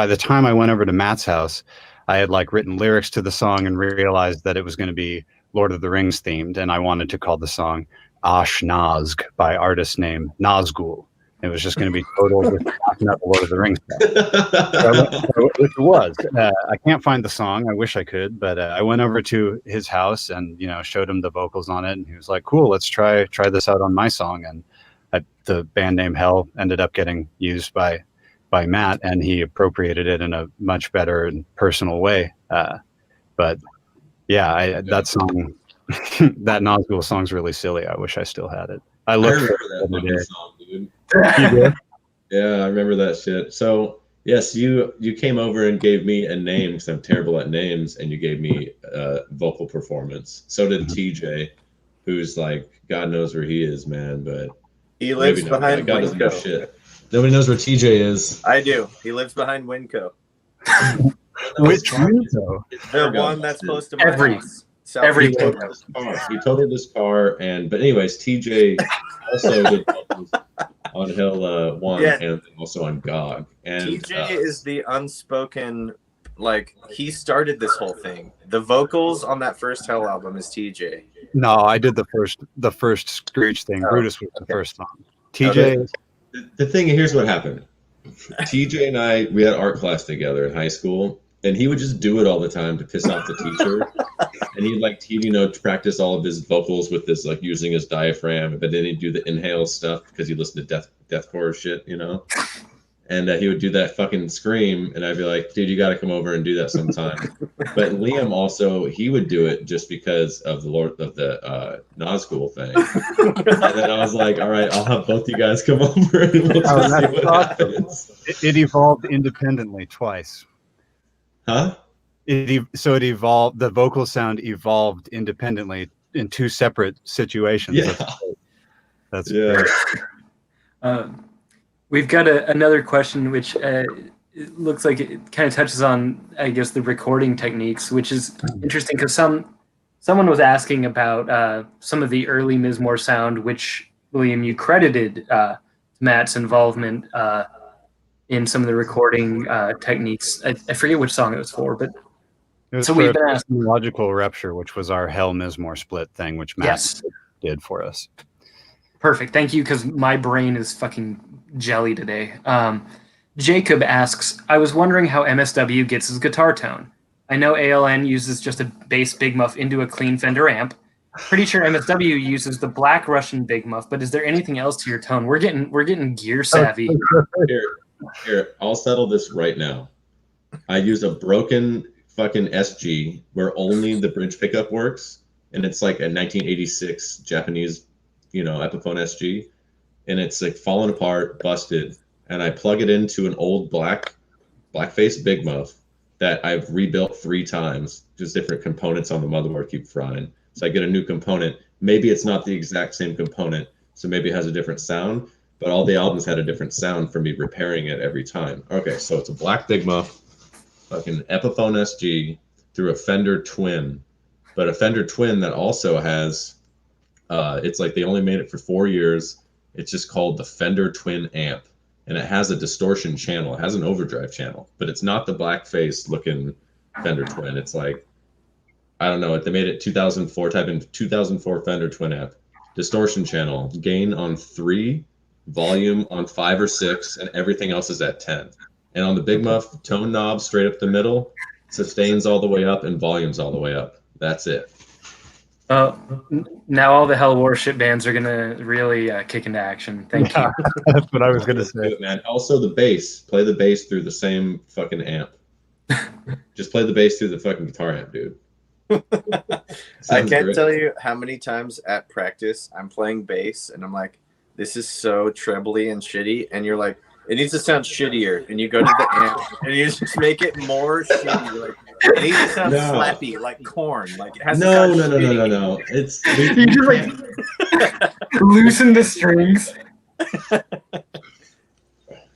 the time I went over to Matt's house, I had like written lyrics to the song and realized that it was going to be Lord of the Rings themed. And I wanted to call the song Ash Nazg by artist name Nazgul. It was just going to be total Lord of the Rings stuff. Which it was. I can't find the song. I wish I could, but I went over to his house and showed him the vocals on it, and he was like, "Cool, let's try this out on my song." And the band name Hell ended up getting used by Matt, and he appropriated it in a much better and personal way. But yeah, that song, that Nazgul song's really silly. I wish I still had it. I remember that fucking song, dude. Yeah, I remember that shit. So yes, you came over and gave me a name because I'm terrible at names, and you gave me a vocal performance. So did TJ, who's like, God knows where he is, man, but he lives behind God doesn't know shit. Nobody knows where TJ is. I do. He lives behind Winco. Which Winco? The one that's close to my house. He totaled his car, but anyways, TJ also did on Hell 1 and also on GOG. And TJ is the unspoken, like, he started this whole thing. The vocals on that first Hell album is TJ. No, I did the first Screech thing. Brutus was the first song. TJ. The thing, here's what happened. TJ and I, we had art class together in high school, and he would just do it all the time to piss off the teacher. And he'd practice all of his vocals with this, like using his diaphragm, but then he'd do the inhale stuff because he listened to deathcore shit, And he would do that fucking scream, and I'd be like, "Dude, you got to come over and do that sometime." But Liam also, he would do it just because of the Nazgul thing. And then I was like, "All right, I'll have both you guys come over and we'll just see what happens." It evolved independently twice. Huh? It evolved. The vocal sound evolved independently in two separate situations. Yeah. That's great. We've got another question, which it looks like it kind of touches on, I guess, the recording techniques, which is interesting because some someone was asking about some of the early Mizmor sound, which, William, you credited Matt's involvement in some of the recording techniques. I forget which song it was for, but It was so for we've been asked. Logical Rupture, which was our Hell Mizmor split thing, which Matt Yes. did for us. Perfect. Thank you, because my brain is fucking jelly today. Jacob asks, I was wondering how MSW gets his guitar tone. I know A.L.N uses just a bass Big Muff into a clean Fender amp. Pretty sure MSW uses the Black Russian Big Muff, but is there anything else to your tone? We're getting gear savvy. Here, I'll settle this right now. I use a broken fucking SG where only the bridge pickup works, and it's like a 1986 Japanese, Epiphone SG, and it's like fallen apart, busted, and I plug it into an old blackface Big Muff that I've rebuilt 3 times. Just different components on the motherboard keep frying, so I get a new component. Maybe it's not the exact same component, so maybe it has a different sound, but all the albums had a different sound for me repairing it every time. Okay, so it's a black Big Muff, fucking Epiphone SG through a Fender Twin, but a Fender Twin that also has, it's like they only made it for 4 years. It's just called the Fender Twin amp, and it has a distortion channel. It has an overdrive channel, but it's not the blackface looking Fender Twin. It's like, I don't know, they made it 2004, type in 2004 Fender Twin amp, distortion channel, gain on 3, volume on 5 or 6, and everything else is at 10. And on the Big Muff, tone knob straight up the middle, sustains all the way up, and volumes all the way up. That's it. Now all the Hell Worship bands are gonna really kick into action. Thank you. That's what I was gonna say, man. Also, the bass. Play the bass through the same fucking amp. Just play the bass through the fucking guitar amp, dude. I can't tell you how many times at practice I'm playing bass and I'm like, this is so trebly and shitty, and you're like, it needs to sound shittier, and you go to the amp and you just make it more shitty. Like, it needs to sound slappy, like Corn. Like, it has to sound shitty. No. It's you just like loosen the strings.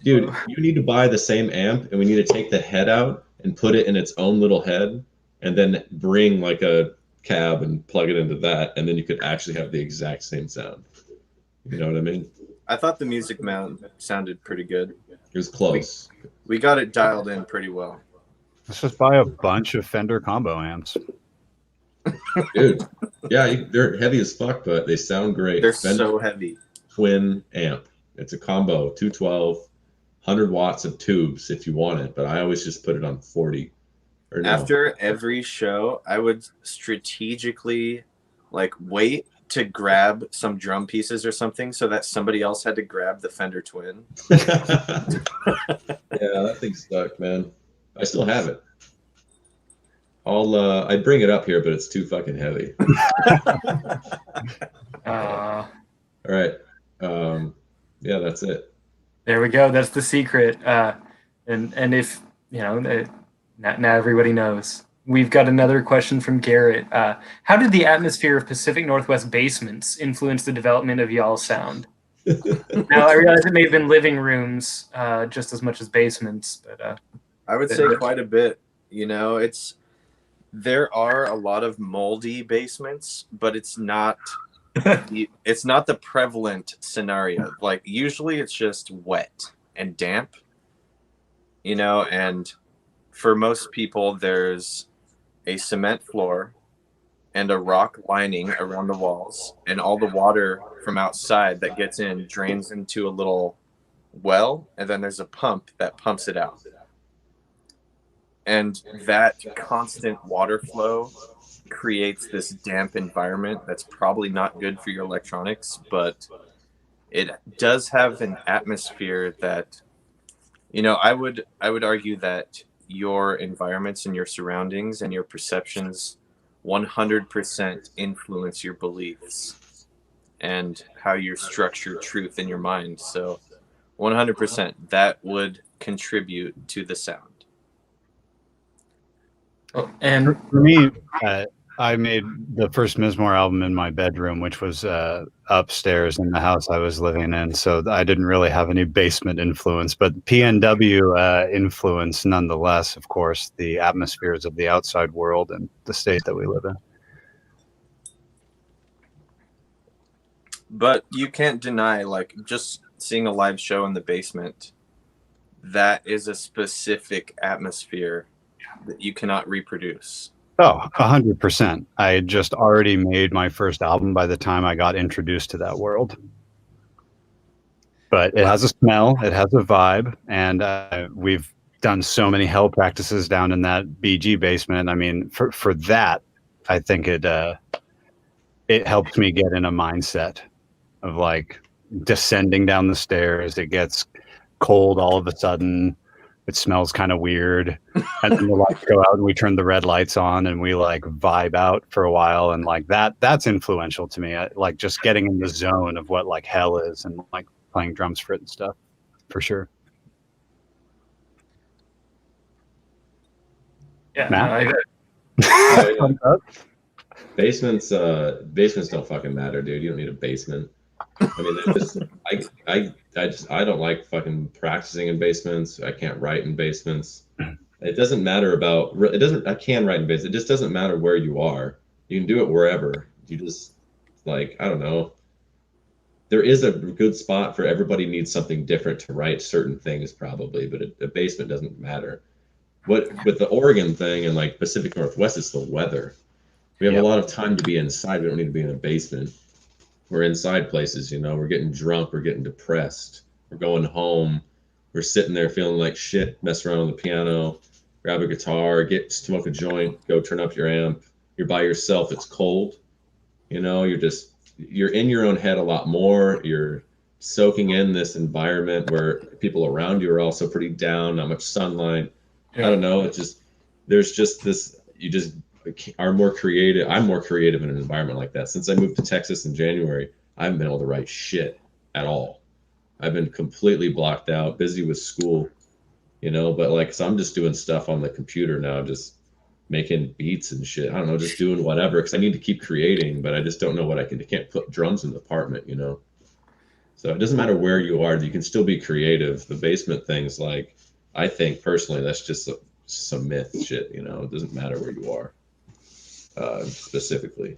Dude, you need to buy the same amp, and we need to take the head out and put it in its own little head, and then bring like a cab and plug it into that, and then you could actually have the exact same sound. You know what I mean? I thought the Music Mount sounded pretty good. It was close. We got it dialed in pretty well. Let's just buy a bunch of Fender combo amps. Dude, yeah, they're heavy as fuck, but they sound great. They're Fender so heavy. Twin amp. It's a combo, 212, 100 watts of tubes if you want it, but I always just put it on 40. Or no. After every show, I would strategically wait to grab some drum pieces or something so that somebody else had to grab the Fender Twin. Yeah, that thing stuck, man. I still have it. I'd bring it up here, but it's too fucking heavy. All right. Yeah, that's it. There we go. That's the secret. And if now everybody knows. We've got another question from Garrett. How did the atmosphere of Pacific Northwest basements influence the development of y'all's sound? Now, I realize it may have been living rooms just as much as basements, but I would say quite a bit. There are a lot of moldy basements, but it's not the prevalent scenario. Like, usually it's just wet and damp, and for most people there's a cement floor and a rock lining around the walls, and all the water from outside that gets in drains into a little well, and then there's a pump that pumps it out. And that constant water flow creates this damp environment that's probably not good for your electronics, but it does have an atmosphere that, I would argue that your environments and your surroundings and your perceptions 100% influence your beliefs and how you structure truth in your mind. So 100% that would contribute to the sound. And for me, I made the first Mizmor album in my bedroom, which was upstairs in the house I was living in. So I didn't really have any basement influence, but PNW influence nonetheless, of course, the atmospheres of the outside world and the state that we live in. But you can't deny, like, just seeing a live show in the basement, that is a specific atmosphere that you cannot reproduce. Oh, 100%. I had just already made my first album by the time I got introduced to that world. But it has a smell, it has a vibe, and we've done so many hell practices down in that BG basement. I mean, for that, I think it helps me get in a mindset of like descending down the stairs. It gets cold all of a sudden. It smells kind of weird. And then the lights go out and we turn the red lights on and we like vibe out for a while. And like that's influential to me. Like just getting in the zone of what like hell is and like playing drums for it and stuff, for sure. Yeah, Matt? Basements don't fucking matter, dude. You don't need a basement. I mean, I don't like fucking practicing in basements. I can't write in basements. It doesn't matter about it doesn't I can write in basements. It just doesn't matter where you are. You can do it wherever. You just like, I don't know. There is a good spot for everybody needs something different to write certain things probably, but a basement doesn't matter. What with the Oregon thing and like Pacific Northwest, it's the weather. We have a lot of time to be inside. We don't need to be in a basement. We're inside places, you know, we're getting drunk, we're getting depressed, we're going home, we're sitting there feeling like shit, mess around on the piano, grab a guitar, smoke a joint, go turn up your amp. You're by yourself, it's cold, you know, you're in your own head a lot more. You're soaking in this environment where people around you are also pretty down, not much sunlight. Yeah. I don't know, there's just this, you just are more creative. I'm more creative in an environment like that. Since I moved to Texas in January, I haven't been able to write shit at all. I've been completely blocked out, busy with school, you know, but like, so I'm just doing stuff on the computer now, just making beats and shit. I don't know, just doing whatever, because I need to keep creating, but I just don't know what I can't put drums in the apartment, you know? So it doesn't matter where you are, you can still be creative. The basement thing's like, I think personally, that's just some myth shit, you know? It doesn't matter where you are. Specifically.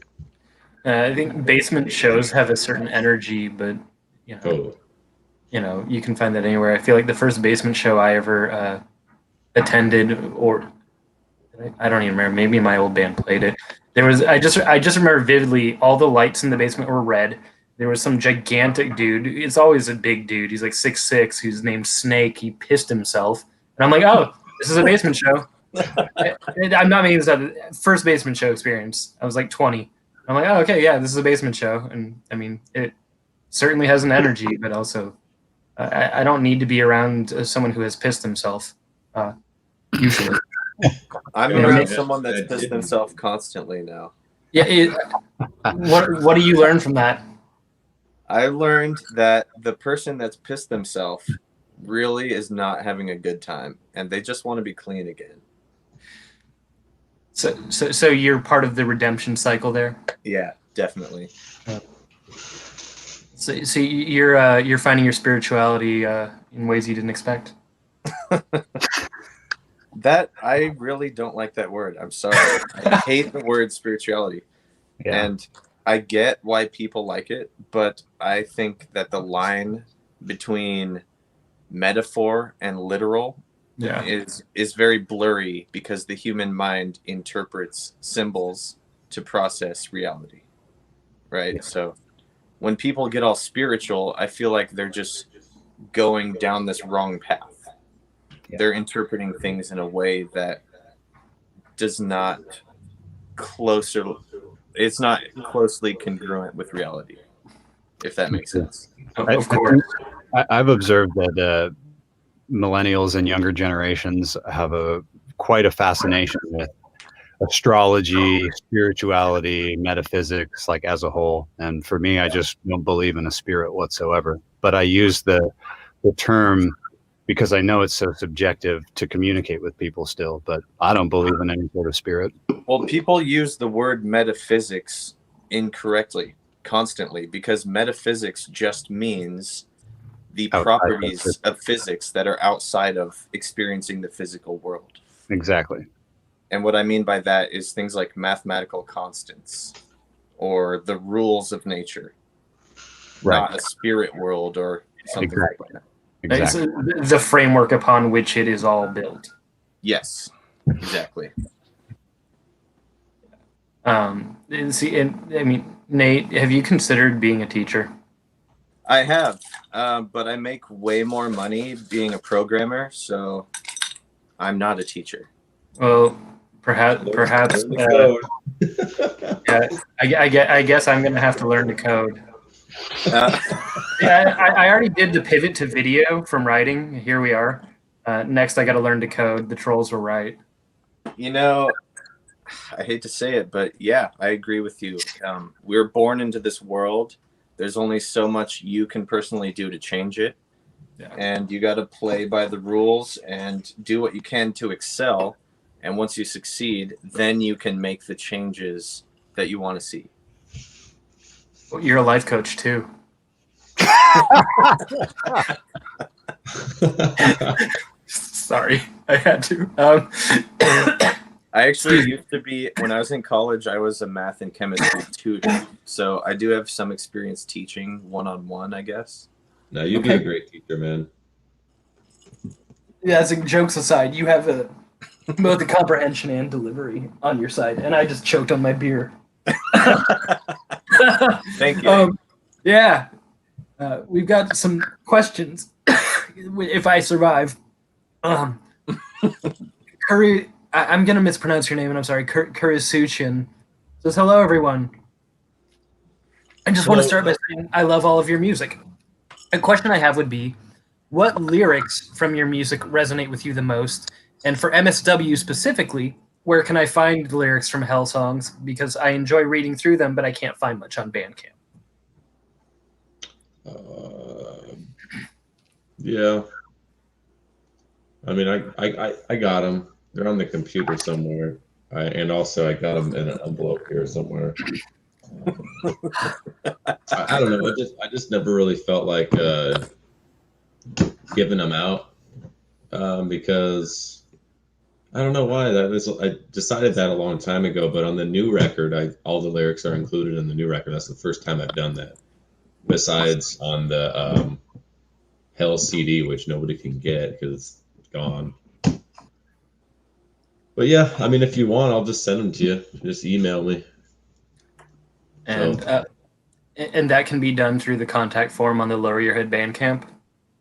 I think basement shows have a certain energy, but you know, Totally. you know, you can find that anywhere. I feel like the first basement show I ever attended, or I don't even remember. Maybe my old band played it. I just remember vividly. All the lights in the basement were red. There was some gigantic dude. It's always a big dude. He's like 6'6", who's named Snake. He pissed himself, and I'm like, oh, this is a basement show. I'm not making this up. First basement show experience. I was like 20. I'm like, oh, okay, yeah, this is a basement show, and I mean, it certainly has an energy, but also, I don't need to be around someone who has pissed himself. Usually, I'm around someone that's pissed himself constantly now. Yeah. What do you learn from that? I learned that the person that's pissed themselves really is not having a good time, and they just want to be clean again. So you're part of the redemption cycle there. Yeah, definitely. So you're finding your spirituality in ways you didn't expect. That I really don't like that word. I'm sorry. I hate the word spirituality. Yeah. And I get why people like it, but I think that the line between metaphor and literal is very blurry, because the human mind interprets symbols to process reality. Right? Yeah. So when people get all spiritual, I feel like they're just going down this wrong path. Yeah. They're interpreting things in a way that does not it's not closely congruent with reality, if that makes sense. Of course. I've observed that millennials and younger generations have quite a fascination with astrology, spirituality, metaphysics, like as a whole. And for me, I just don't believe in a spirit whatsoever. But I use the term because I know it's so subjective to communicate with people still, but I don't believe in any sort of spirit. Well, people use the word metaphysics incorrectly constantly, because metaphysics just means the properties of physics that are outside of experiencing the physical world. Exactly. And what I mean by that is things like mathematical constants or the rules of nature. not a spirit world or something Exactly. like that. Exactly. It's the framework upon which it is all built. Yes, exactly. Nate, have you considered being a teacher? I have, but I make way more money being a programmer, so I'm not a teacher. Well, perhaps. Learn the code. Yeah, I guess I'm gonna have to learn to code. Uh, Yeah, I already did the pivot to video from writing. Here we are. Next, I got to learn to code. The trolls were right. you know, I hate to say it, but yeah, I agree with you. We're born into this world. There's only so much you can personally do to change it. Yeah. And you got to play by the rules and do what you can to excel. And once you succeed, then you can make the changes that you want to see. Well, you're a life coach too. Sorry, I had to. I actually used to be, when I was in college, I was a math and chemistry tutor. So I do have some experience teaching one-on-one, I guess. No, you'd be a great teacher, man. Yeah, as jokes aside, you have both the comprehension and delivery on your side, and I just choked on my beer. Thank you. Yeah, we've got some questions. If I survive, Curry, I'm gonna mispronounce your name, and I'm sorry. Kurisuchin says hello, everyone. I just want to start by saying I love all of your music. A question I have would be, what lyrics from your music resonate with you the most? And for MSW specifically, where can I find the lyrics from Hell songs? Because I enjoy reading through them, but I can't find much on Bandcamp. Yeah. I mean, I got them. They're on the computer somewhere. And also I got them in an envelope here somewhere. I don't know. I just never really felt like giving them out because I don't know why. I decided that a long time ago. But on the new record, all the lyrics are included in the new record. That's the first time I've done that. Besides on the Hell CD, which nobody can get because it's gone. But yeah, I mean, if you want, I'll just send them to you. Just email me. And and that can be done through the contact form on the Lower Your Head Bandcamp.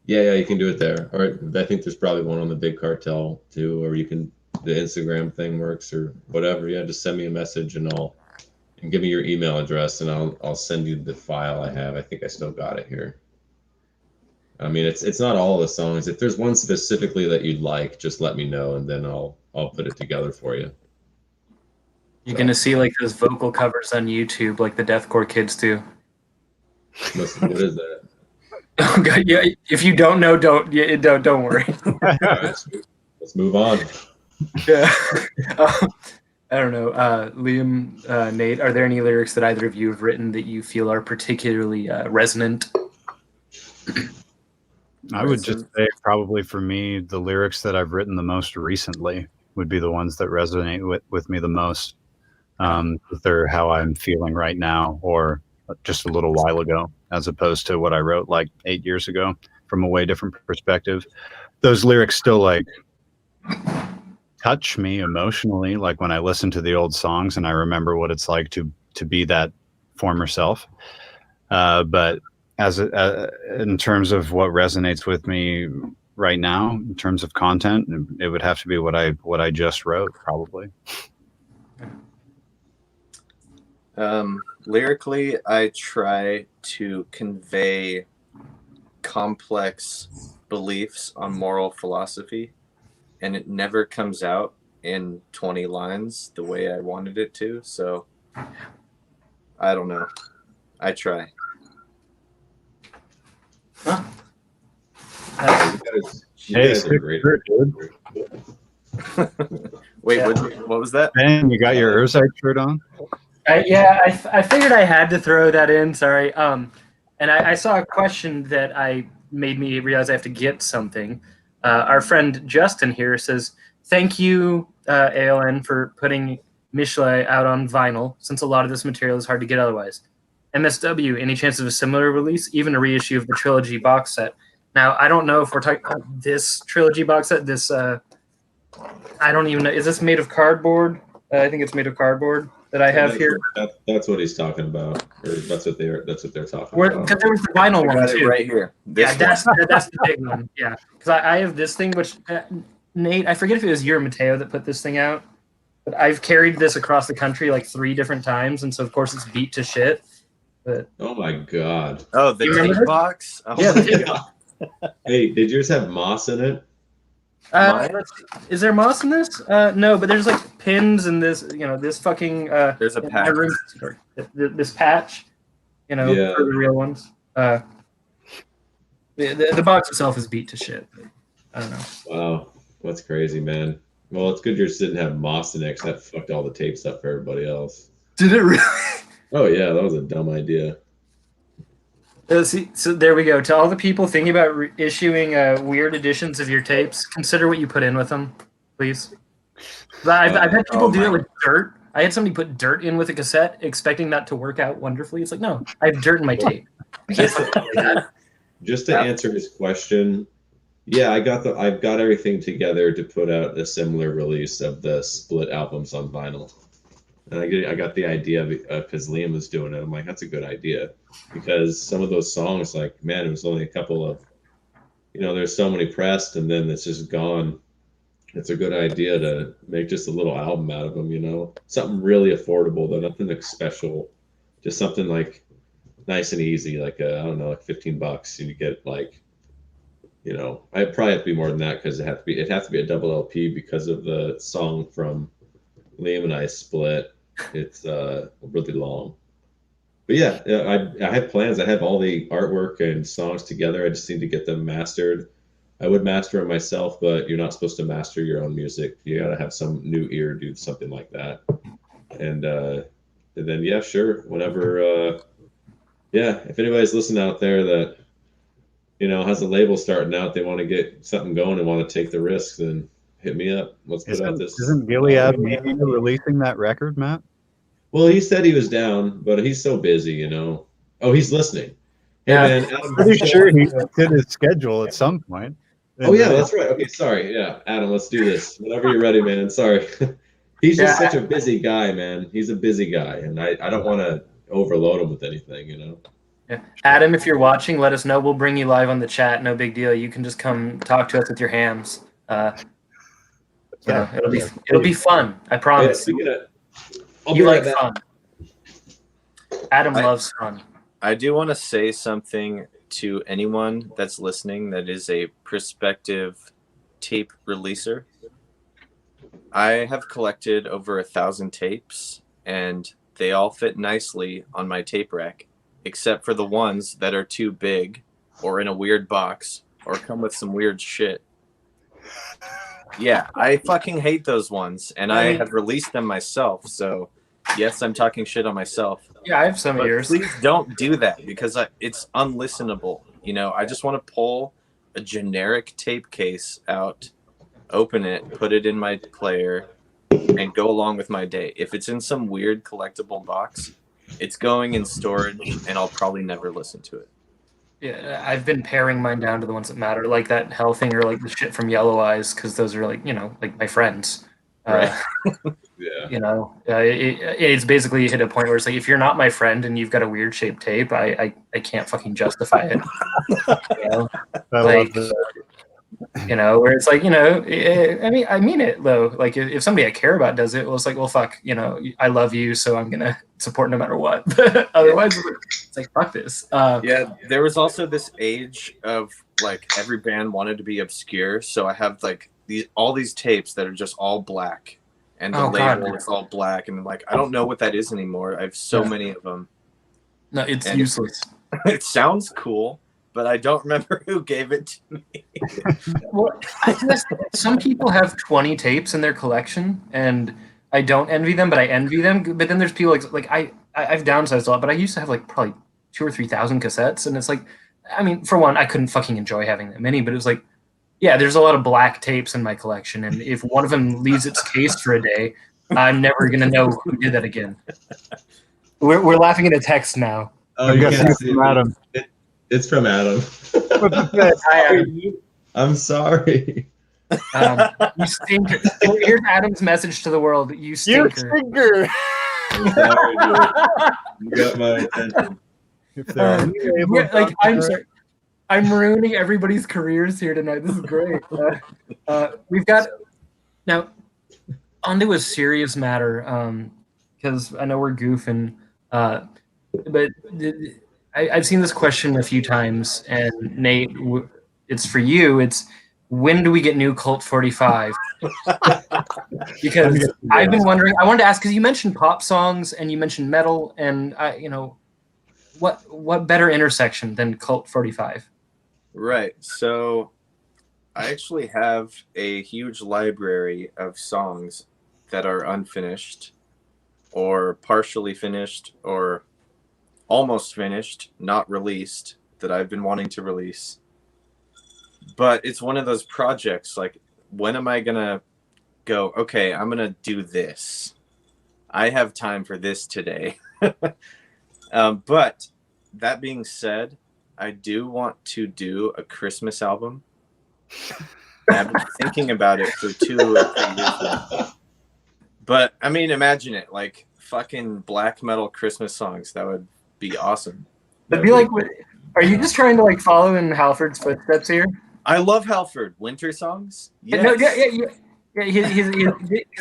Yeah, you can do it there. Or I think there's probably one on the Big Cartel too, or you can the Instagram thing works or whatever. Yeah, just send me a message and give me your email address and I'll send you the file I have. I think I still got it here. I mean, it's not all the songs. If there's one specifically that you'd like, just let me know and then I'll put it together for you. You're gonna see like those vocal covers on YouTube, like the deathcore kids do. Listen, what is that? Oh God, yeah. If you don't know, don't worry. All right, let's move on. Yeah. I don't know, Liam, Nate. Are there any lyrics that either of you have written that you feel are particularly resonant? I would just say probably for me, the lyrics that I've written the most recently would be the ones that resonate with me the most. They're how I'm feeling right now or just a little while ago, as opposed to what I wrote like 8 years ago from a way different perspective. Those lyrics still like touch me emotionally, like when I listen to the old songs and I remember what it's like to be that former self. But in terms of what resonates with me right now, in terms of content, it would have to be what I just wrote, probably. Lyrically, I try to convey complex beliefs on moral philosophy, and it never comes out in 20 lines the way I wanted it to. So I don't know. I try. Huh? You guys are great. Dude. Wait, Yeah. what was that? Ben, you got your Urzite shirt on? I figured I had to throw that in. Sorry. And I saw a question that made me realize I have to get something. Our friend Justin here says, "Thank you, A.L.N, for putting Mishle out on vinyl, since a lot of this material is hard to get otherwise. MSW, any chance of a similar release, even a reissue of the trilogy box set? Now, I don't know if we're talking about this trilogy box set. This, I don't even know. Is this made of cardboard? I think it's made of cardboard that I have here. That's what he's talking about, or that's what they're talking Because about. there was the vinyl I one got too. it right here. Yeah, that's the big one. Yeah, because I have this thing, which Nate, I forget if it was you or Mateo that put this thing out, but I've carried this across the country like 3 different times, and so of course it's beat to shit. But Oh my god! Oh, the You remember tape this? box. Oh Yeah, my the tape God. Hey, did yours have moss in it? Mine? is there moss in this? No, but there's like pins and this, this fucking. There's a in my patch. room, this patch, Yeah. for the real ones. The box itself is beat to shit. But I don't know. Wow, that's crazy, man. Well, it's good yours didn't have moss in it, 'cause that fucked all the tapes up for everybody else. Did it really? Oh yeah, that was a dumb idea. See, so there we go. To all the people thinking about issuing weird editions of your tapes, consider what you put in with them, please. I bet people do it with dirt. I had somebody put dirt in with a cassette, expecting that to work out wonderfully. It's like, no, I have dirt in my tape. I can't put it like that. Just to answer his question, yeah, I've got everything together to put out a similar release of the split albums on vinyl. And I got the idea because Liam was doing it. I'm like, that's a good idea, because some of those songs, like, man, it was only a couple of, there's so many pressed, and then it's just gone. It's a good idea to make just a little album out of them, something really affordable, though, nothing like special, just something like nice and easy, like I don't know, like $15, and you get like, I probably have to be more than that, because it has to be a double LP because of the song from Liam and I split. It's really long, but yeah, I had plans. I have all the artwork and songs together. I just need to get them mastered. I would master it myself, but you're not supposed to master your own music. You got to have some new ear do something like that. And then yeah, sure, whenever. Yeah, if anybody's listening out there that has a label starting out, they want to get something going and want to take the risk, then hit me up. Let's put out this. Isn't Gilead Media releasing that record, Matt? Well, he said he was down, but he's so busy, Oh, he's listening. Hey, Yeah. man, Adam, I'm pretty sure he did his schedule at some point. Oh yeah, that's right. Okay, sorry. Yeah, Adam, let's do this. Whenever you're ready, man. Sorry. He's just such a busy guy, man. He's a busy guy, and I don't want to overload him with anything, Yeah. Adam, if you're watching, let us know. We'll bring you live on the chat. No big deal. You can just come talk to us with your hams. It'll be fun. I promise. You like fun. Adam loves fun. I do want to say something to anyone that's listening that is a prospective tape releaser. I have collected over 1,000 tapes, and they all fit nicely on my tape rack, except for the ones that are too big or in a weird box or come with some weird shit. Yeah, I fucking hate those ones, and I have released them myself, so yes, I'm talking shit on myself. Yeah, I have some of But yours. please don't do that, because it's unlistenable. I just want to pull a generic tape case out, open it, put it in my player, and go along with my day. If it's in some weird collectible box, it's going in storage, and I'll probably never listen to it. Yeah, I've been paring mine down to the ones that matter, like that Hell thing or like the shit from Yellow Eyes, because those are like like my friends. Right. Yeah. It's basically hit a point where it's like, if you're not my friend and you've got a weird shaped tape, I can't fucking justify it. Where it's like, I mean it though. Like if somebody I care about does it, well, it's like, well, fuck, I love you, so I'm gonna support no matter what. Otherwise, it's like, fuck this. Yeah, there was also this age of like every band wanted to be obscure, so I have like all these tapes that are just all black, and the label is all black, and like I don't know what that is anymore. I have so many of them. No, it's useless. It sounds cool, but I don't remember who gave it to me. Well, some people have 20 tapes in their collection, and I don't envy them, but I envy them. But then there's people like I've downsized a lot, but I used to have like probably 2,000 or 3,000 cassettes, and it's like, I mean, for one, I couldn't fucking enjoy having that many, but it was like, yeah, there's a lot of black tapes in my collection, and if one of them leaves its case for a day, I'm never gonna know who did that again. We're laughing at a text now. Oh, I'm you guessing can't it's see from it. Adam. It's from Adam. What's it say? Hi, Adam. I'm sorry. You stinker. Here's Adam's message to the world. You You stinker. stinker. I'm sorry, dude. You got my attention. If there are any labels Yeah, like out I'm there- sorry. I'm ruining everybody's careers here tonight. This is great. We've got now onto a serious matter because I know we're goofing, but I've seen this question a few times, and Nate, it's for you. It's when do we get new Cult 45? Because I've been wondering. I wanted to ask because you mentioned pop songs and you mentioned metal, and what better intersection than Cult 45? Right. So I actually have a huge library of songs that are unfinished or partially finished or almost finished, not released, that I've been wanting to release. But it's one of those projects, like, when am I going to go, okay, I'm going to do this. I have time for this today. But that being said, I do want to do a Christmas album. I've been thinking about it for 2 or 3 years now. But, I mean, imagine it. Like, fucking black metal Christmas songs. That would be awesome. That'd be like, are you just trying to like follow in Halford's footsteps here? I love Halford. Winter songs? Yes. No, yeah.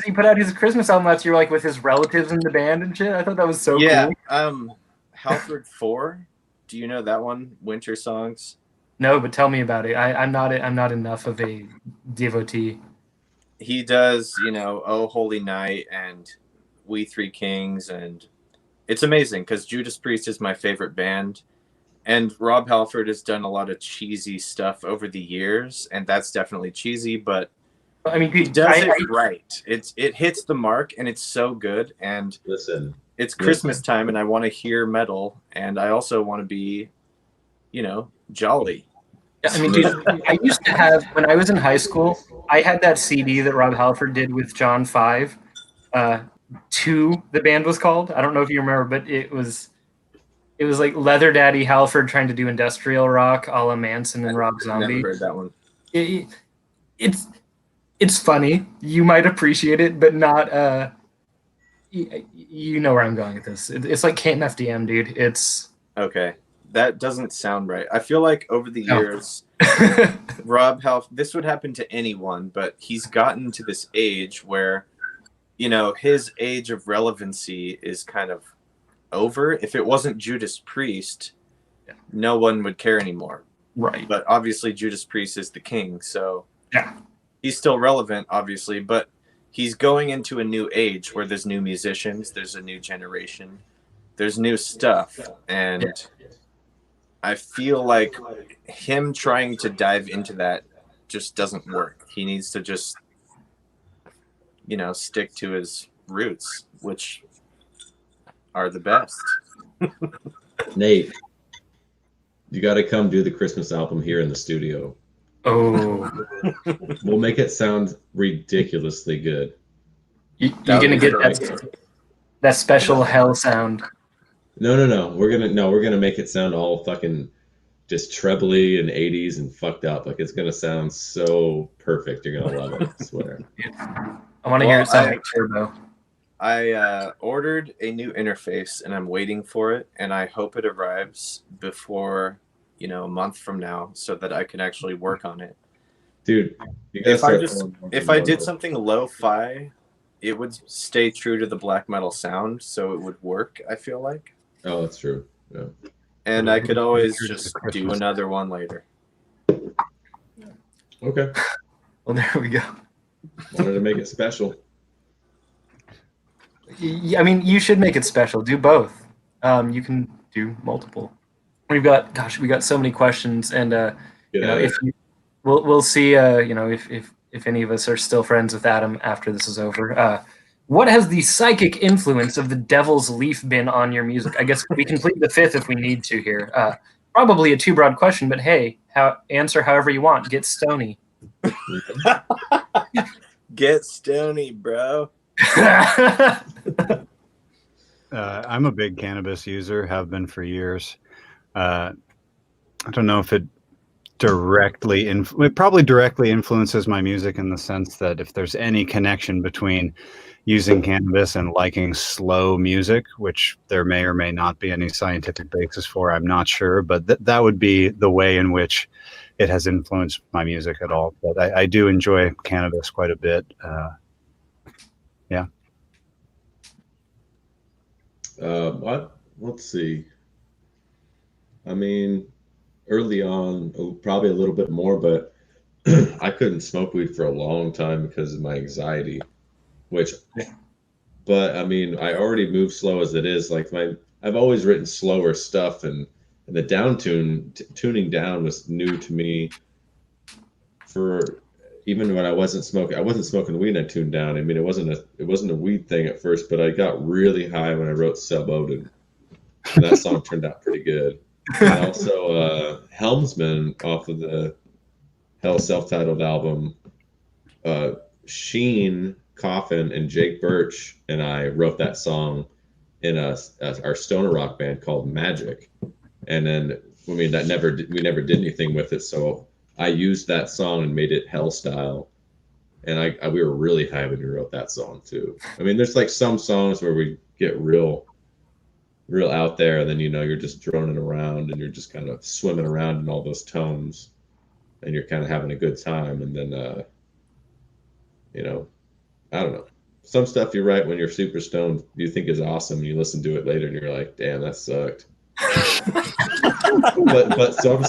He put out his Christmas album last year, like with his relatives in the band and shit. I thought that was so cool. Halford 4. Do you know that one? Winter songs. No, but tell me about it. I'm not enough of a devotee. He does, Oh Holy Night and We Three Kings, and it's amazing because Judas Priest is my favorite band, and Rob Halford has done a lot of cheesy stuff over the years, and that's definitely cheesy, but I mean, he does it right. It hits the mark, and it's so good. And it's Christmas time, and I want to hear metal, and I also want to be, jolly. I mean, dude, I used to have, when I was in high school, I had that CD that Rob Halford did with John 5. 2, the band was called. I don't know if you remember, but it was like Leather Daddy Halford trying to do industrial rock a la Manson and Rob Zombie. Never heard that one. It's funny. You might appreciate it, but not. You know where I'm going with this. It's like Can't FDM, dude. It's okay. That doesn't sound right. I feel like over the years, Rob Halford, this would happen to anyone, but he's gotten to this age where, his age of relevancy is kind of over. If it wasn't Judas Priest, no one would care anymore. Right. But obviously Judas Priest is the king, so yeah, he's still relevant, obviously, but he's going into a new age where there's new musicians, there's a new generation, there's new stuff, and I feel like him trying to dive into that just doesn't work. He needs to just, stick to his roots, which are the best. Nate, you got to come do the Christmas album here in the studio. Oh, We'll make it sound ridiculously good. you're gonna get that special hell sound. No. We're gonna make it sound all fucking just trebly and 80s and fucked up. Like, it's gonna sound so perfect. You're gonna love it. I swear. I want to hear it sound like Turbo. I ordered a new interface and I'm waiting for it, and I hope it arrives before a month from now so that I can actually work on it. Dude, if I did something lo-fi, it would stay true to the black metal sound, so it would work, I feel like. Oh, that's true. Yeah. And I could always just do another one later. Okay. Well, there we go. Wanted to make it special. I mean, you should make it special. Do both. You can do multiple. We got so many questions, and we'll see. If any of us are still friends with Adam after this is over. What has the psychic influence of the Devil's Leaf been on your music? I guess we can plead the fifth if we need to here. Probably a too broad question, but hey, answer however you want. Get stony. Get stony, bro. I'm a big cannabis user, have been for years. I don't know if it probably directly influences my music in the sense that if there's any connection between using cannabis and liking slow music, which there may or may not be any scientific basis for, I'm not sure, but that would be the way in which it has influenced my music at all. But I do enjoy cannabis quite a bit. Yeah. Let's see. I mean, early on, probably a little bit more, but I couldn't smoke weed for a long time because of my anxiety, which, but I mean, I already move slow as it is. Like I've always written slower stuff, and the tuning down was new to me. For even when I wasn't smoking weed, and I tuned down. I mean, it wasn't a weed thing at first, but I got really high when I wrote Sub-Odin, and that song turned out pretty good. And also, Helmsman off of the Hell self-titled album, Sheen, Coffin, and Jake Birch and I wrote that song in our stoner rock band called Magic. And then, I mean, we never did anything with it, so I used that song and made it Hell style. And we were really high when we wrote that song too. I mean, there's like some songs where we get real out there, and then you're just droning around and you're just kind of swimming around in all those tones, and you're kind of having a good time. And then I don't know, some stuff you write when you're super stoned you think is awesome, and you listen to it later and you're like, damn, that sucked. but some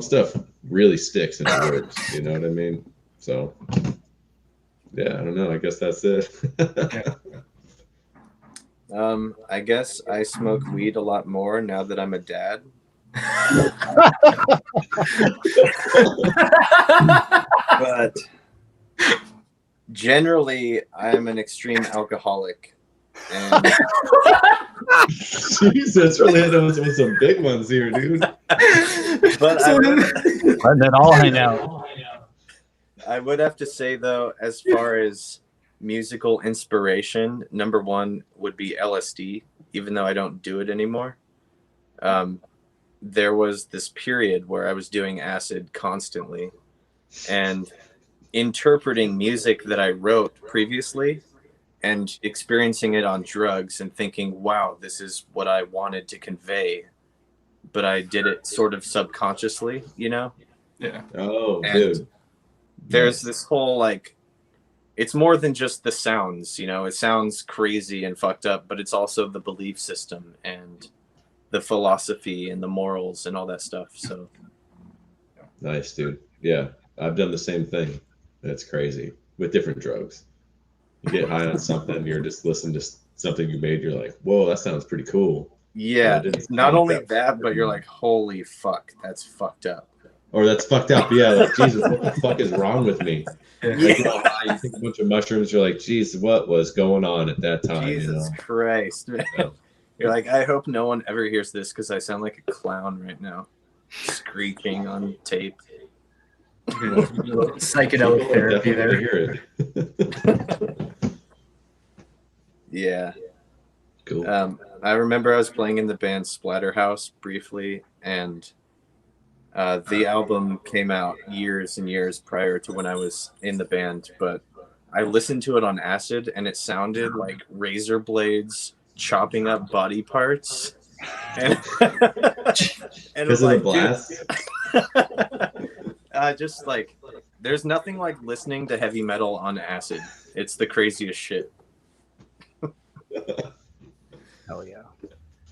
stuff really sticks and it works, you know what I mean? So yeah, I don't know, I guess that's it. I guess I smoke weed a lot more now that I'm a dad. But generally, I'm an extreme alcoholic. And Jesus, really hitting us with some big ones here, dude. But letting it all hang out. I would have to say, though, as far as musical inspiration, number one would be LSD, even though I don't do it anymore. There was this period where I was doing acid constantly and interpreting music that I wrote previously and experiencing it on drugs and thinking, wow, this is what I wanted to convey. But I did it sort of subconsciously, Yeah. Oh, and dude. There's this whole, like, it's more than just the sounds, it sounds crazy and fucked up, but it's also the belief system and the philosophy and the morals and all that stuff. So Nice, dude. Yeah, I've done the same thing. That's crazy with different drugs. You get high on something, you're just listening to something you made, you're like, whoa, that sounds pretty cool. yeah, not only that, but you're like, holy fuck, that's fucked up. Or that's fucked up. Yeah, like, Jesus, what the fuck is wrong with me? Yeah. Like, you take a bunch of mushrooms, you're like, geez, what was going on at that time? Jesus Christ, man. Yeah. You're like, I hope no one ever hears this because I sound like a clown right now, screeching on tape. Psychedelic therapy there. Hear it. Yeah. Cool. I remember I was playing in the band Splatterhouse briefly, and the album came out years and years prior to when I was in the band, but I listened to it on acid and it sounded like razor blades chopping up body parts. And because of the blast? Just like, there's nothing like listening to heavy metal on acid. It's the craziest shit. Hell yeah.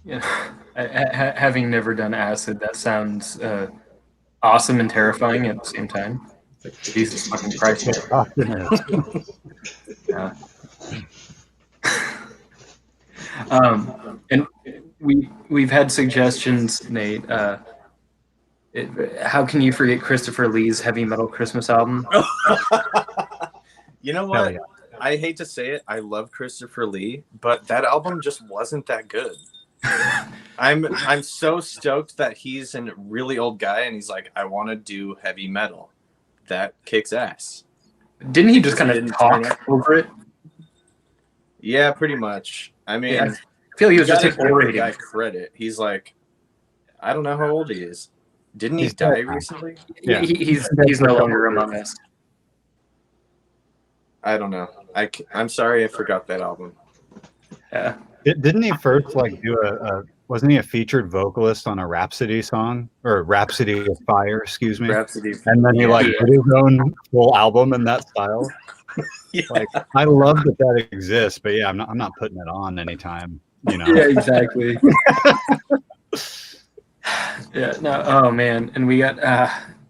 Yeah. Having never done acid, that sounds awesome and terrifying at the same time. Jesus fucking Christ. Yeah. And we've had suggestions, Nate. How can you forget Christopher Lee's heavy metal Christmas album? You know what? Yeah. I hate to say it, I love Christopher Lee, but that album just wasn't that good. I'm so stoked that he's a really old guy and he's like, I want to do heavy metal. That kicks ass. Didn't he just kind of talk over it? Yeah, pretty much. I mean, feel he was just gotta give the orating. guy credit. He's like, I don't know how old he is. Didn't he He's die dead now. recently? Yeah. He's no longer among us. I don't know. I'm sorry, I forgot that album. Yeah. Didn't he first like do wasn't he a featured vocalist on a Rhapsody song or Rhapsody of Fire, excuse me? Rhapsody. And then he like did his own full album in that style. Yeah. Like I love that exists, but yeah, I'm not putting it on anytime, you know. Yeah, exactly. Yeah, no, oh man. And we got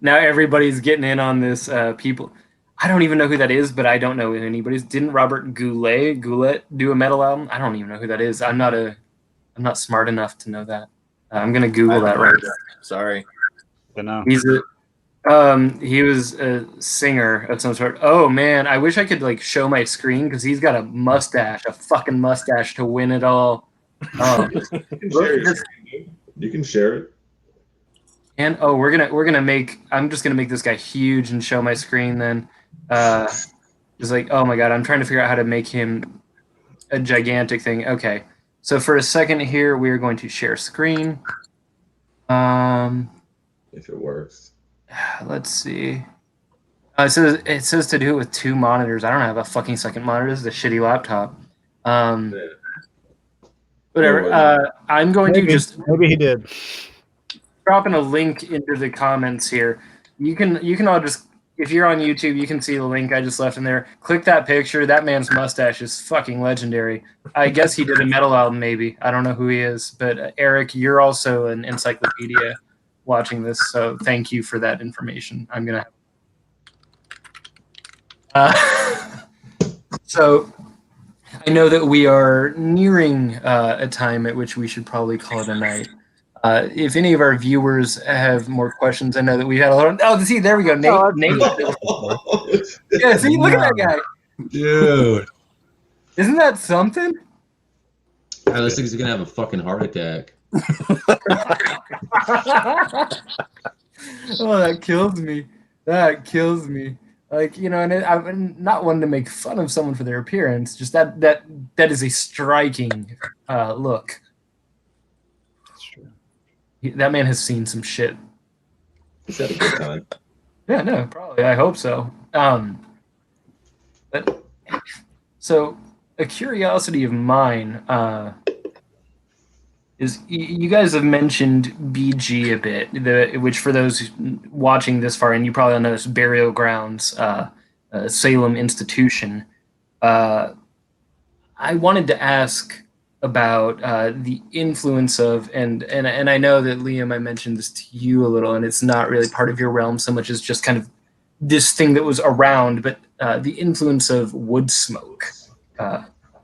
now everybody's getting in on this people. I don't even know who that is, but I don't know anybody's. Didn't Robert Goulet do a metal album? I don't even know who that is. I'm not smart enough to know that. I'm gonna Google that right now. Sorry. But no. He was a singer of some sort. Oh man, I wish I could like show my screen because he's got a mustache, a fucking mustache to win it all. You can share it. And we're gonna make. I'm just gonna make this guy huge and show my screen. Then, it's like, oh my god, I'm trying to figure out how to make him a gigantic thing. Okay, so for a second here, we are going to share screen. If it works. Let's see. It says to do it with 2 monitors. I don't have a fucking second monitor. This is a shitty laptop. Whatever. I'm going to just maybe he did. dropping a link into the comments here. You can all just, if you're on YouTube, you can see the link I just left in there. Click that picture. That man's mustache is fucking legendary. I guess he did a metal album, maybe. I don't know who he is, but Eric, you're also an encyclopedia watching this, so thank you for that information. I'm gonna. So I know that we are nearing a time at which we should probably call it a night. If any of our viewers have more questions, I know that we had a lot of. Oh, see, there we go. Nate. Yeah, see, look at that guy. Dude. Isn't that something? I looks like he's gonna have a fucking heart attack. Oh, that kills me. That kills me. Like, you know, and I'm not one to make fun of someone for their appearance. Just that is a striking look. That's true. That man has seen some shit. He's had a good time. Yeah, no, probably. I hope so. But so a curiosity of mine is you guys have mentioned BG a bit, which for those watching this far, and you probably know this, Burial Grounds, Salem institution. I wanted to ask about the influence of, and I know that Liam, I mentioned this to you a little, and it's not really part of your realm so much as just kind of this thing that was around, but the influence of wood smoke.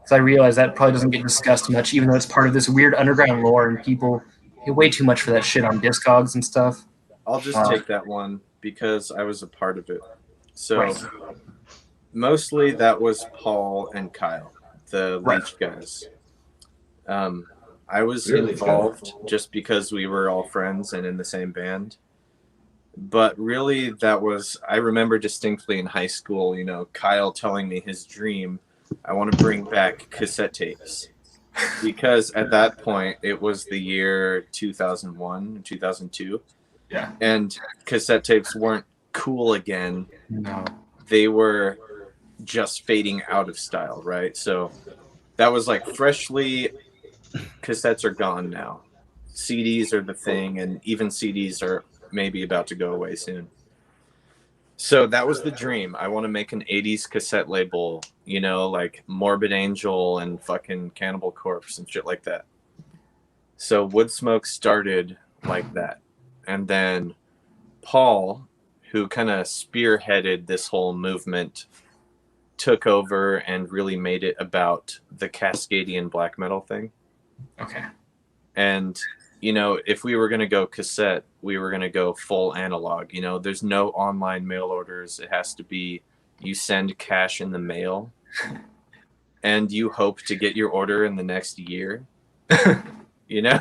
So I realize that probably doesn't get discussed much, even though it's part of this weird underground lore, and people pay way too much for that shit on Discogs and stuff. I'll just take that one because I was a part of it. So mostly that was Paul and Kyle, the Leech guys. I was involved just because we were all friends and in the same band. But really, I remember distinctly in high school, you know, Kyle telling me his dream, I want to bring back cassette tapes. Because at that point, it was the year 2001, 2002. Yeah. And cassette tapes weren't cool again. No. They were just fading out of style, right? So that was like freshly, cassettes are gone now. CDs are the thing, and even CDs are maybe about to go away soon. So that was the dream. I want to make an 80s cassette label, you know, like Morbid Angel and fucking Cannibal Corpse and shit like that. So Woodsmoke started like that. And then Paul, who kind of spearheaded this whole movement, took over and really made it about the Cascadian black metal thing. Okay. And you know, if we were going to go cassette, we were going to go full analog. You know, there's no online mail orders. It has to be you send cash in the mail and you hope to get your order in the next year. You know?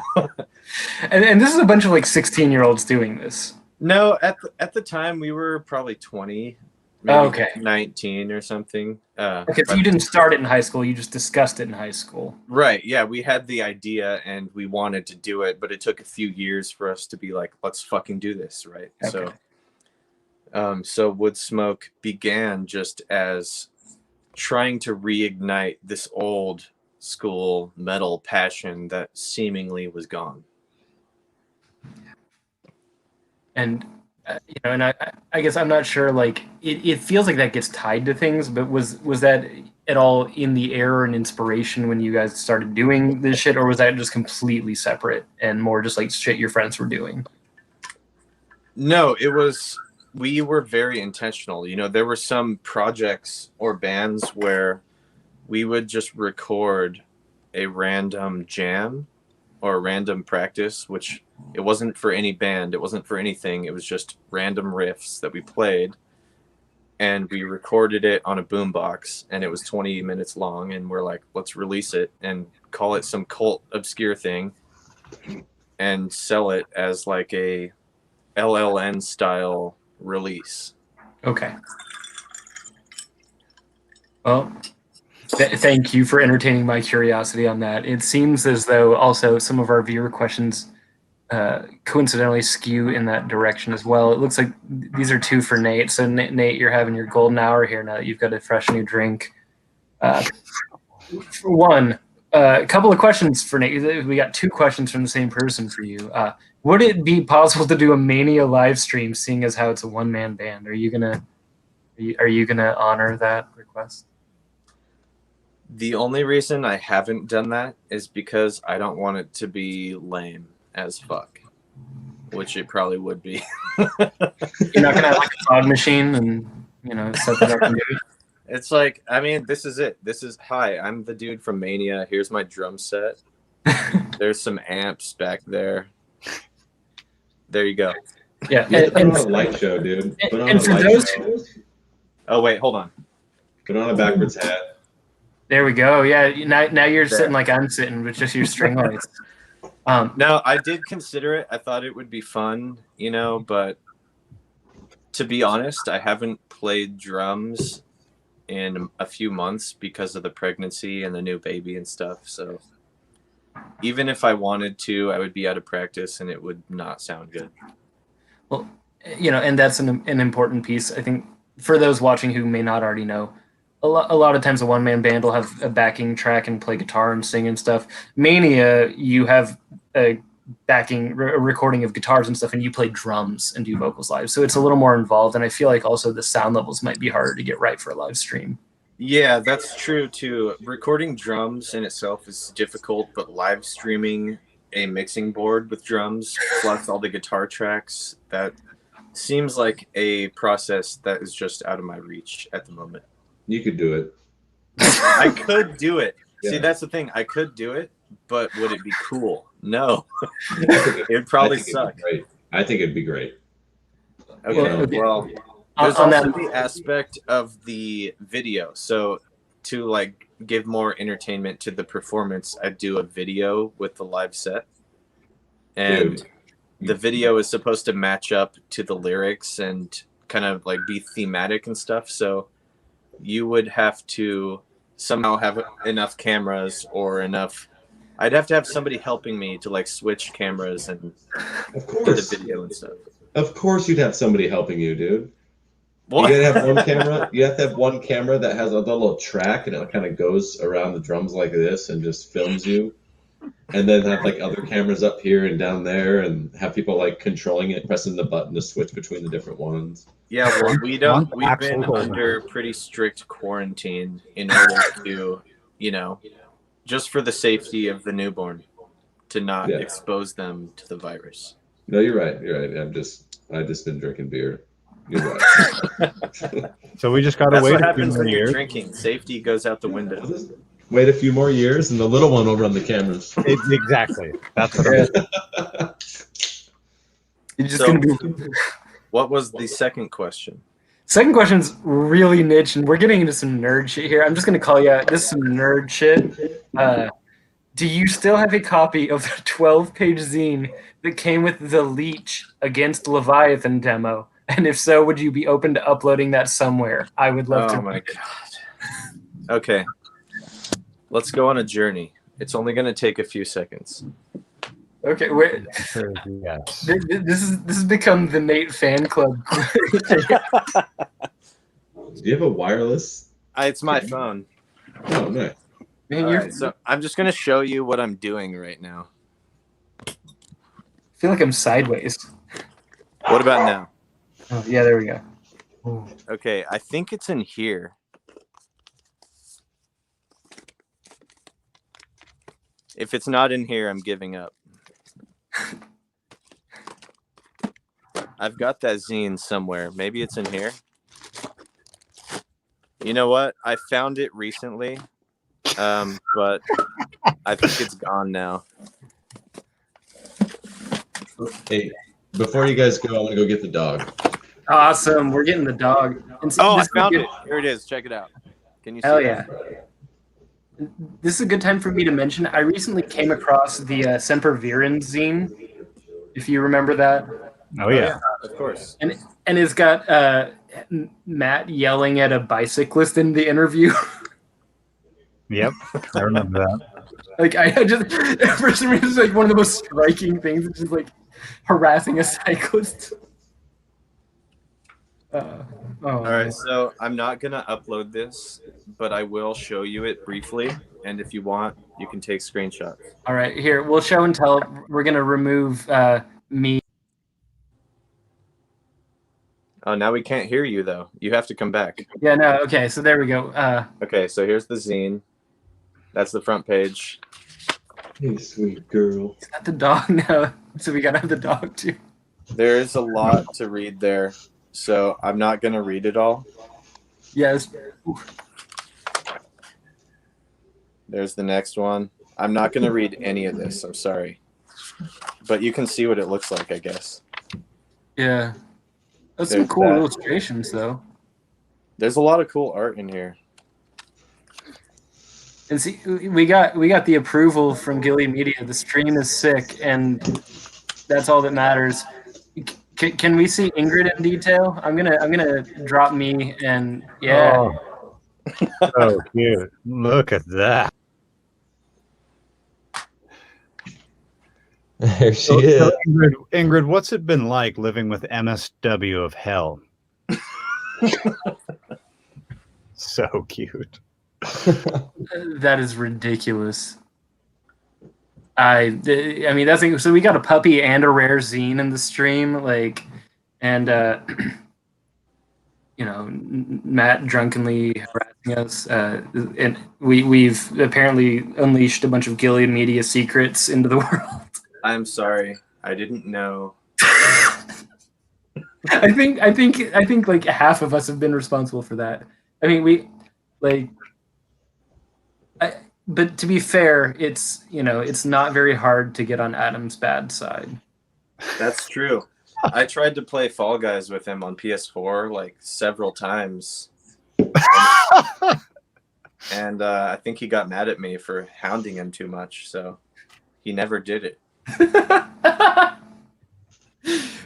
and this is a bunch of like 16-year-olds doing this. No, at the time we were probably 20. maybe Okay. 19 or something. Okay, so you didn't start it in high school. You just discussed it in high school. Right. Yeah, we had the idea and we wanted to do it, but it took a few years for us to be like, let's fucking do this, right? Okay. So Wood Smoke began just as trying to reignite this old school metal passion that seemingly was gone. And and I guess I'm not sure. Like, it feels like that gets tied to things, but was that at all in the air or an inspiration when you guys started doing this shit, or was that just completely separate and more just like shit your friends were doing? No, we were very intentional. There were some projects or bands where we would just record a random jam or a random practice, which it wasn't for any band, it wasn't for anything, it was just random riffs that we played, and we recorded it on a boombox, and it was 20 minutes long, and we're like, let's release it and call it some cult obscure thing and sell it as like a A.L.N style release. Okay. Well, thank you for entertaining my curiosity on that. It seems as though also some of our viewer questions coincidentally skew in that direction as well. It looks like these are two for Nate. So Nate, you're having your golden hour here now that you've got a fresh new drink. For one, a couple of questions for Nate. We got two questions from the same person for you. Would it be possible to do a Mania live stream, seeing as how it's a one-man band? Are you gonna honor that request? The only reason I haven't done that is because I don't want it to be lame as fuck, which it probably would be. You're not gonna have like a fog machine and set that up and do it? It's like, I mean, this is it. Hi, I'm the dude from Mania. Here's my drum set. There's some amps back there. There you go. Yeah, Put on a light show, dude. Put on and a for light those show. Oh wait, hold on. Put on a backwards hat. There we go. Yeah, now you're sitting like I'm sitting with just your string lights. No, I did consider it. I thought it would be fun, but to be honest, I haven't played drums in a few months because of the pregnancy and the new baby and stuff. So even if I wanted to, I would be out of practice and it would not sound good. Well, and that's an important piece. I think for those watching who may not already know, a lot of times a one-man band will have a backing track and play guitar and sing and stuff. Mania, you have a recording of guitars and stuff, and you play drums and do vocals live. So it's a little more involved, and I feel like also the sound levels might be harder to get right for a live stream. Yeah, that's true too. Recording drums in itself is difficult, but live streaming a mixing board with drums plus all the guitar tracks, that seems like a process that is just out of my reach at the moment. You could do it. I could do it. Yeah. See, that's the thing. I could do it, but would it be cool? No. It'd probably suck. I think it'd be great. Okay, well, there's also the aspect of the video. So to like give more entertainment to the performance, I do a video with the live set. And the video is supposed to match up to the lyrics and kind of like be thematic and stuff. So you would have to somehow have enough cameras or enough. I'd have to have somebody helping me to like switch cameras and do the video and stuff. Of course you'd have somebody helping you, dude. What? You gotta have one camera. You have to have one camera that has a little track and it kind of goes around the drums like this and just films you. And then have like other cameras up here and down there and have people like controlling it, pressing the button to switch between the different ones. Yeah, well, we've been under pretty strict quarantine in order to, just for the safety of the newborn, to not expose them to the virus. No, you're right. I've just been drinking beer. You're right. So we just gotta That's wait. what happens when you're drinking. Safety goes out the window. Wait a few more years, and the little one will run the cameras. Exactly. That's what it is. You're just gonna be. What was the second question? Second question's really niche, and we're getting into some nerd shit here. I'm just gonna call you out. This is some nerd shit. Do you still have a copy of the 12-page zine that came with the Leech Against Leviathan demo And if so, would you be open to uploading that somewhere? I would love to. Oh my god. Okay. Let's go on a journey. It's only going to take a few seconds. Okay, wait. Yes. This has become the Nate fan club. Do you have a wireless? It's my phone. Oh, nice. Man, All you're, right, so I'm just going to show you what I'm doing right now. I feel like I'm sideways. What about now? Oh, yeah, there we go. Okay, I think it's in here. If it's not in here, I'm giving up. I've got that zine somewhere. Maybe it's in here. You know what? I found it recently, but I think it's gone now. Hey, before you guys go, I want to go get the dog. Awesome, we're getting the dog. And Oh, I this is a found good- it. Here it is. Check it out. Can you see Hell that? yeah. This is a good time for me to mention. I recently came across the Semper Virens zine, if you remember that. Oh yeah. Of course. And it's got Matt yelling at a bicyclist in the interview. Yep. I remember that. Like I just for some reason it's like one of the most striking things. It's just like harassing a cyclist. All right, so I'm not gonna upload this, but I will show you it briefly, and if you want, you can take screenshots. All right, here we'll show and tell. We're gonna remove me. Oh, now we can't hear you though. You have to come back. Yeah, no. Okay, so there we go. Okay, so here's the zine. That's the front page. Hey, sweet girl. Is that the dog now? So we gotta have the dog too. There is a lot to read there, so I'm not gonna read it all. Yes. There's the next one. I'm not gonna read any of this. I'm sorry, but you can see what it looks like, I guess. Yeah. That's some There's cool that. illustrations, though. There's a lot of cool art in here. And see, we got the approval from Gilly Media. The stream is sick, and that's all that matters. Can we see Ingrid in detail? I'm gonna drop me and yeah. Oh, so cute. Look at that. There she So, is. Ingrid, what's it been like living with MSW of hell? So cute. That is ridiculous. I mean that's so we got a puppy and a rare zine in the stream, like, and you know, Matt drunkenly harassing us, and we've apparently unleashed a bunch of Gilead Media secrets into the world. I'm sorry. I didn't know. I think like half of us have been responsible for that. I mean, we like, but to be fair, it's, you know, it's not very hard to get on Adam's bad side. That's true. I tried to play Fall Guys with him on PS4 like several times. And I think he got mad at me for hounding him too much, so he never did it.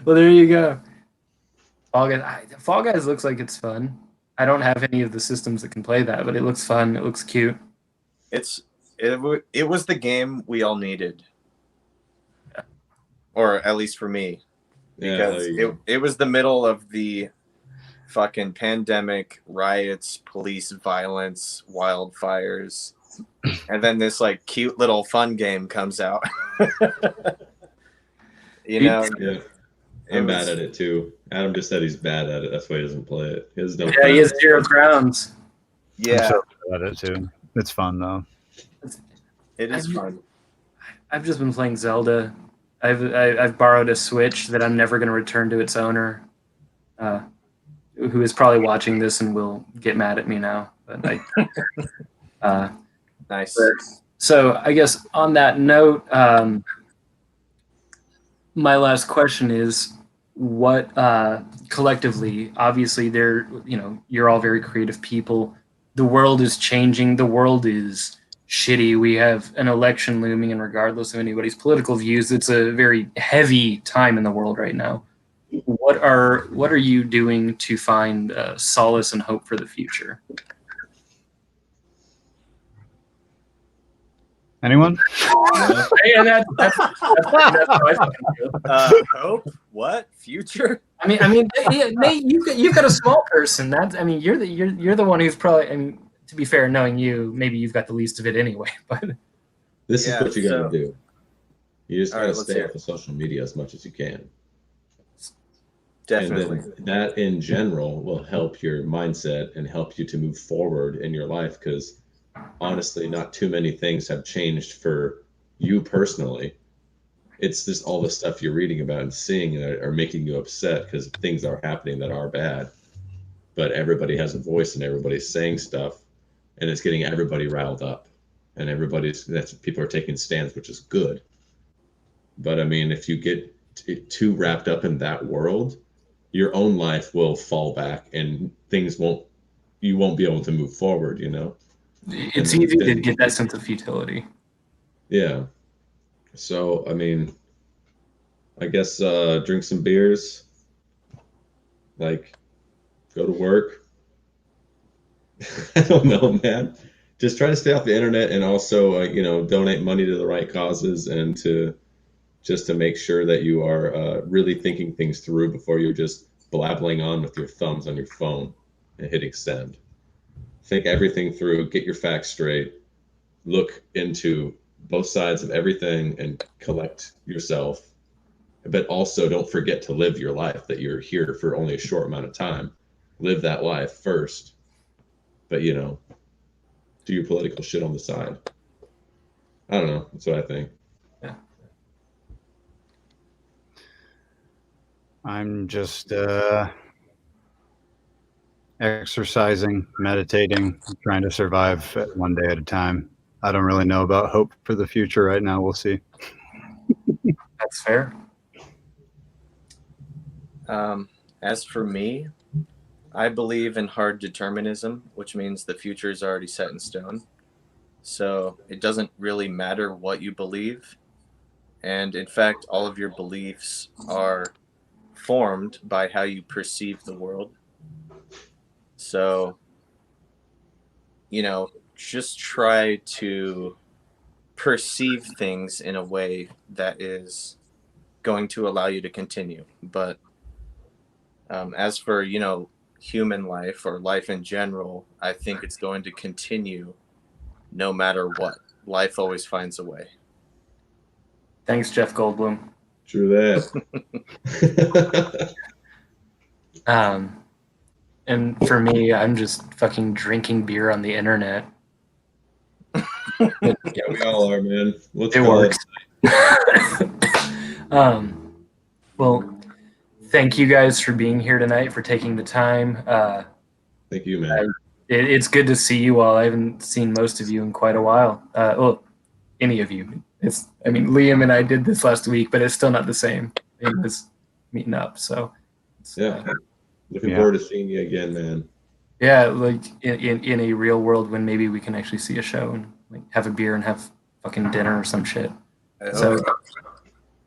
Well, there you go. Fall Guys looks like it's fun. I don't have any of the systems that can play that, but it looks fun. It looks cute. It was the game we all needed, or at least for me, because it was the middle of the fucking pandemic, riots, police violence, wildfires, and then this like cute little fun game comes out. You know, Yeah. I'm mad at it too. Adam just said he's bad at it. That's why he doesn't play it. He has no. Yeah, he has 0 crowns. yeah, I'm so glad at it too. It's fun though. it is fun. I've just been playing Zelda. I've borrowed a Switch that I'm never going to return to its owner, who is probably watching this and will get mad at me now. But Nice. So I guess on that note, my last question is, what collectively, obviously, you're all very creative people. The world is changing. The world is shitty. We have an election looming, and regardless of anybody's political views, it's a very heavy time in the world right now. what are you doing to find solace and hope for the future? Anyone? Yeah, that's how I fucking feel. Hope? What? Future? I mean, yeah, Nate, you've got a small person. You're the one who's probably. I mean, to be fair, knowing you, maybe you've got the least of it anyway. But This is what you got to do. You just got to let's stay hear off of social media as much as you can. Definitely. And then that in general will help your mindset and help you to move forward in your life, because honestly, not too many things have changed for you personally. It's just all the stuff you're reading about and seeing that are making you upset because things are happening that are bad. But everybody has a voice and everybody's saying stuff, and it's getting everybody riled up. And people are taking stands, which is good. But I mean, if you get too wrapped up in that world, your own life will fall back and you won't be able to move forward, it's easy to get that sense of futility. Yeah. So, I mean, I guess drink some beers, like go to work. I don't know, man. Just try to stay off the internet, and also, donate money to the right causes, and to make sure that you are really thinking things through before you're just blabbling on with your thumbs on your phone and hitting send. Think everything through, get your facts straight, look into both sides of everything and collect yourself. But also don't forget to live your life, that you're here for only a short amount of time. Live that life first. But, do your political shit on the side. I don't know. That's what I think. Yeah. I'm just exercising, meditating, trying to survive one day at a time. I don't really know about hope for the future right now. We'll see. That's fair. As for me, I believe in hard determinism, which means the future is already set in stone. So it doesn't really matter what you believe. And in fact, all of your beliefs are formed by how you perceive the world. So, just try to perceive things in a way that is going to allow you to continue. But as for, human life or life in general, I think it's going to continue no matter what. Life always finds a way. Thanks, Jeff Goldblum. True that. And for me, I'm just fucking drinking beer on the internet. Yeah, we all are, man. It works. Well, thank you guys for being here tonight, for taking the time. Thank you, man. It's good to see you all. I haven't seen most of you in quite a while. Well, any of you. Liam and I did this last week, but it's still not the same. It was meeting up, so. Yeah. Looking forward to seeing you again, man. Yeah, like in a real world when maybe we can actually see a show and like have a beer and have fucking dinner or some shit. So,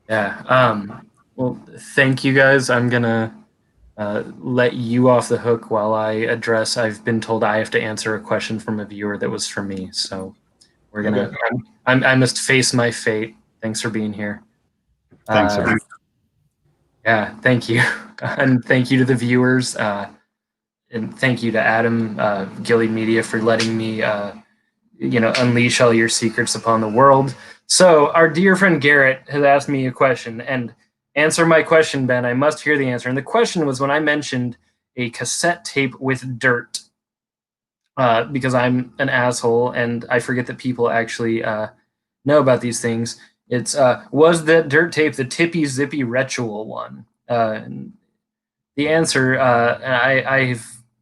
yeah. Well, thank you guys. I'm gonna let you off the hook while I address. I've been told I have to answer a question from a viewer that was for me, so we're gonna. Okay. I must face my fate. Thanks for being here. Thanks. Yeah, thank you, and thank you to the viewers, and thank you to Adam Gilly Media for letting me, unleash all your secrets upon the world. So our dear friend Garrett has asked me a question, and answer my question, Ben. I must hear the answer. And the question was when I mentioned a cassette tape with dirt, because I'm an asshole and I forget that people actually know about these things. It's was the dirt tape the Tippy Zippy Ritual one? The answer, I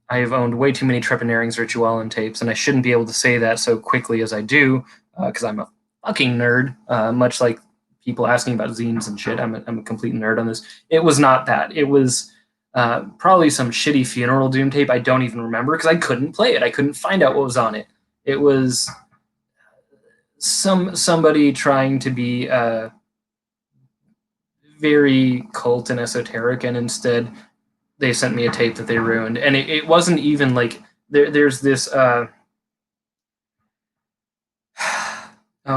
have owned way too many Trepanerin's Ritualen tapes, and I shouldn't be able to say that so quickly as I do, because I'm a fucking nerd, much like people asking about zines and shit. I'm a complete nerd on this. It was not that. It was probably some shitty funeral doom tape. I don't even remember because I couldn't play it. I couldn't find out what was on it. It was somebody trying to be very cult and esoteric, and instead they sent me a tape that they ruined. And it wasn't even like there's this oh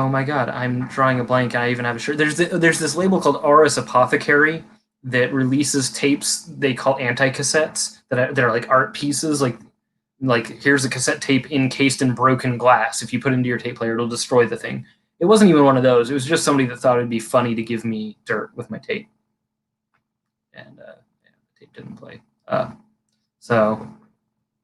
my god, I'm drawing a blank. I even have a shirt. There's this label called Aris Apothecary that releases tapes they call anti-cassettes that are like art pieces. Like here's a cassette tape encased in broken glass. If you put it into your tape player, it'll destroy the thing. It wasn't even one of those. It was just somebody that thought it'd be funny to give me dirt with my tape, and yeah, the tape didn't play. So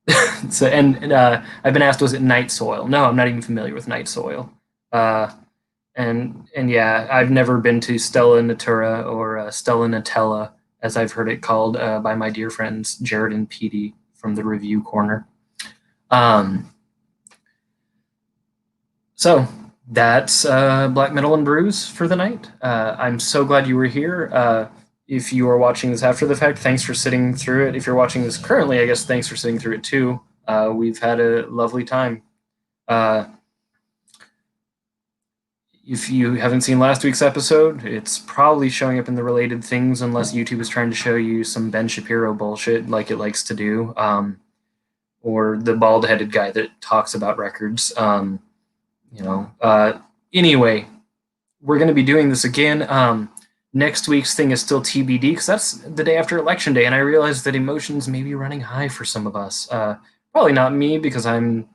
I've been asked, was it Night Soil? No, I'm not even familiar with Night Soil. And yeah, I've never been to Stella Natura or Stella Nutella, as I've heard it called by my dear friends Jared and Petey from the Review Corner. So that's Black Metal and Brews for the night. I'm so glad you were here. If you are watching this after the fact, thanks for sitting through it. If you're watching this currently, I guess thanks for sitting through it too. We've had a lovely time. If you haven't seen last week's episode, it's probably showing up in the related things unless YouTube is trying to show you some Ben Shapiro bullshit like it likes to do, or the bald-headed guy that talks about records. Anyway, we're going to be doing this again. Next week's thing is still TBD because that's the day after Election Day, and I realize that emotions may be running high for some of us. Probably not me because I'm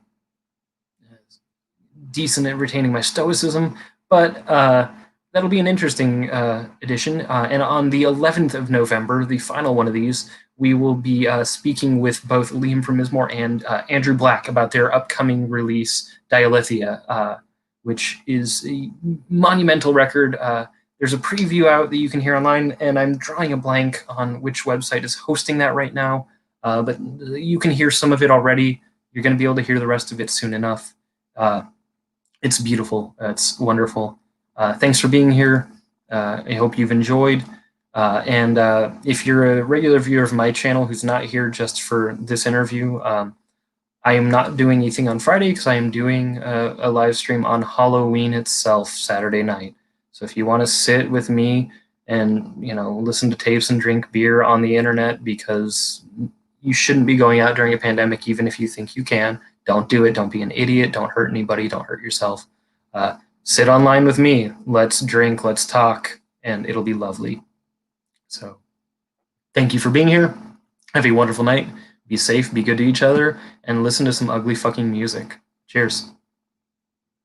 decent at retaining my stoicism, but that'll be an interesting edition. And on the 11th of November, the final one of these, we will be speaking with both Liam from Mizmor and Andrew Black about their upcoming release, Dialithia, which is a monumental record. There's a preview out that you can hear online, and I'm drawing a blank on which website is hosting that right now, but you can hear some of it already. You're going to be able to hear the rest of it soon enough. It's beautiful. It's wonderful. Thanks for being here. I hope you've enjoyed. And if you're a regular viewer of my channel who's not here just for this interview, I am not doing anything on Friday because I am doing a live stream on Halloween itself, Saturday night. So if you want to sit with me and listen to tapes and drink beer on the internet, because you shouldn't be going out during a pandemic, even if you think you can. Don't do it. Don't be an idiot. Don't hurt anybody. Don't hurt yourself. Sit online with me. Let's drink. Let's talk. And it'll be lovely. So thank you for being here. Have a wonderful night. Be safe. Be good to each other. And listen to some ugly fucking music. Cheers.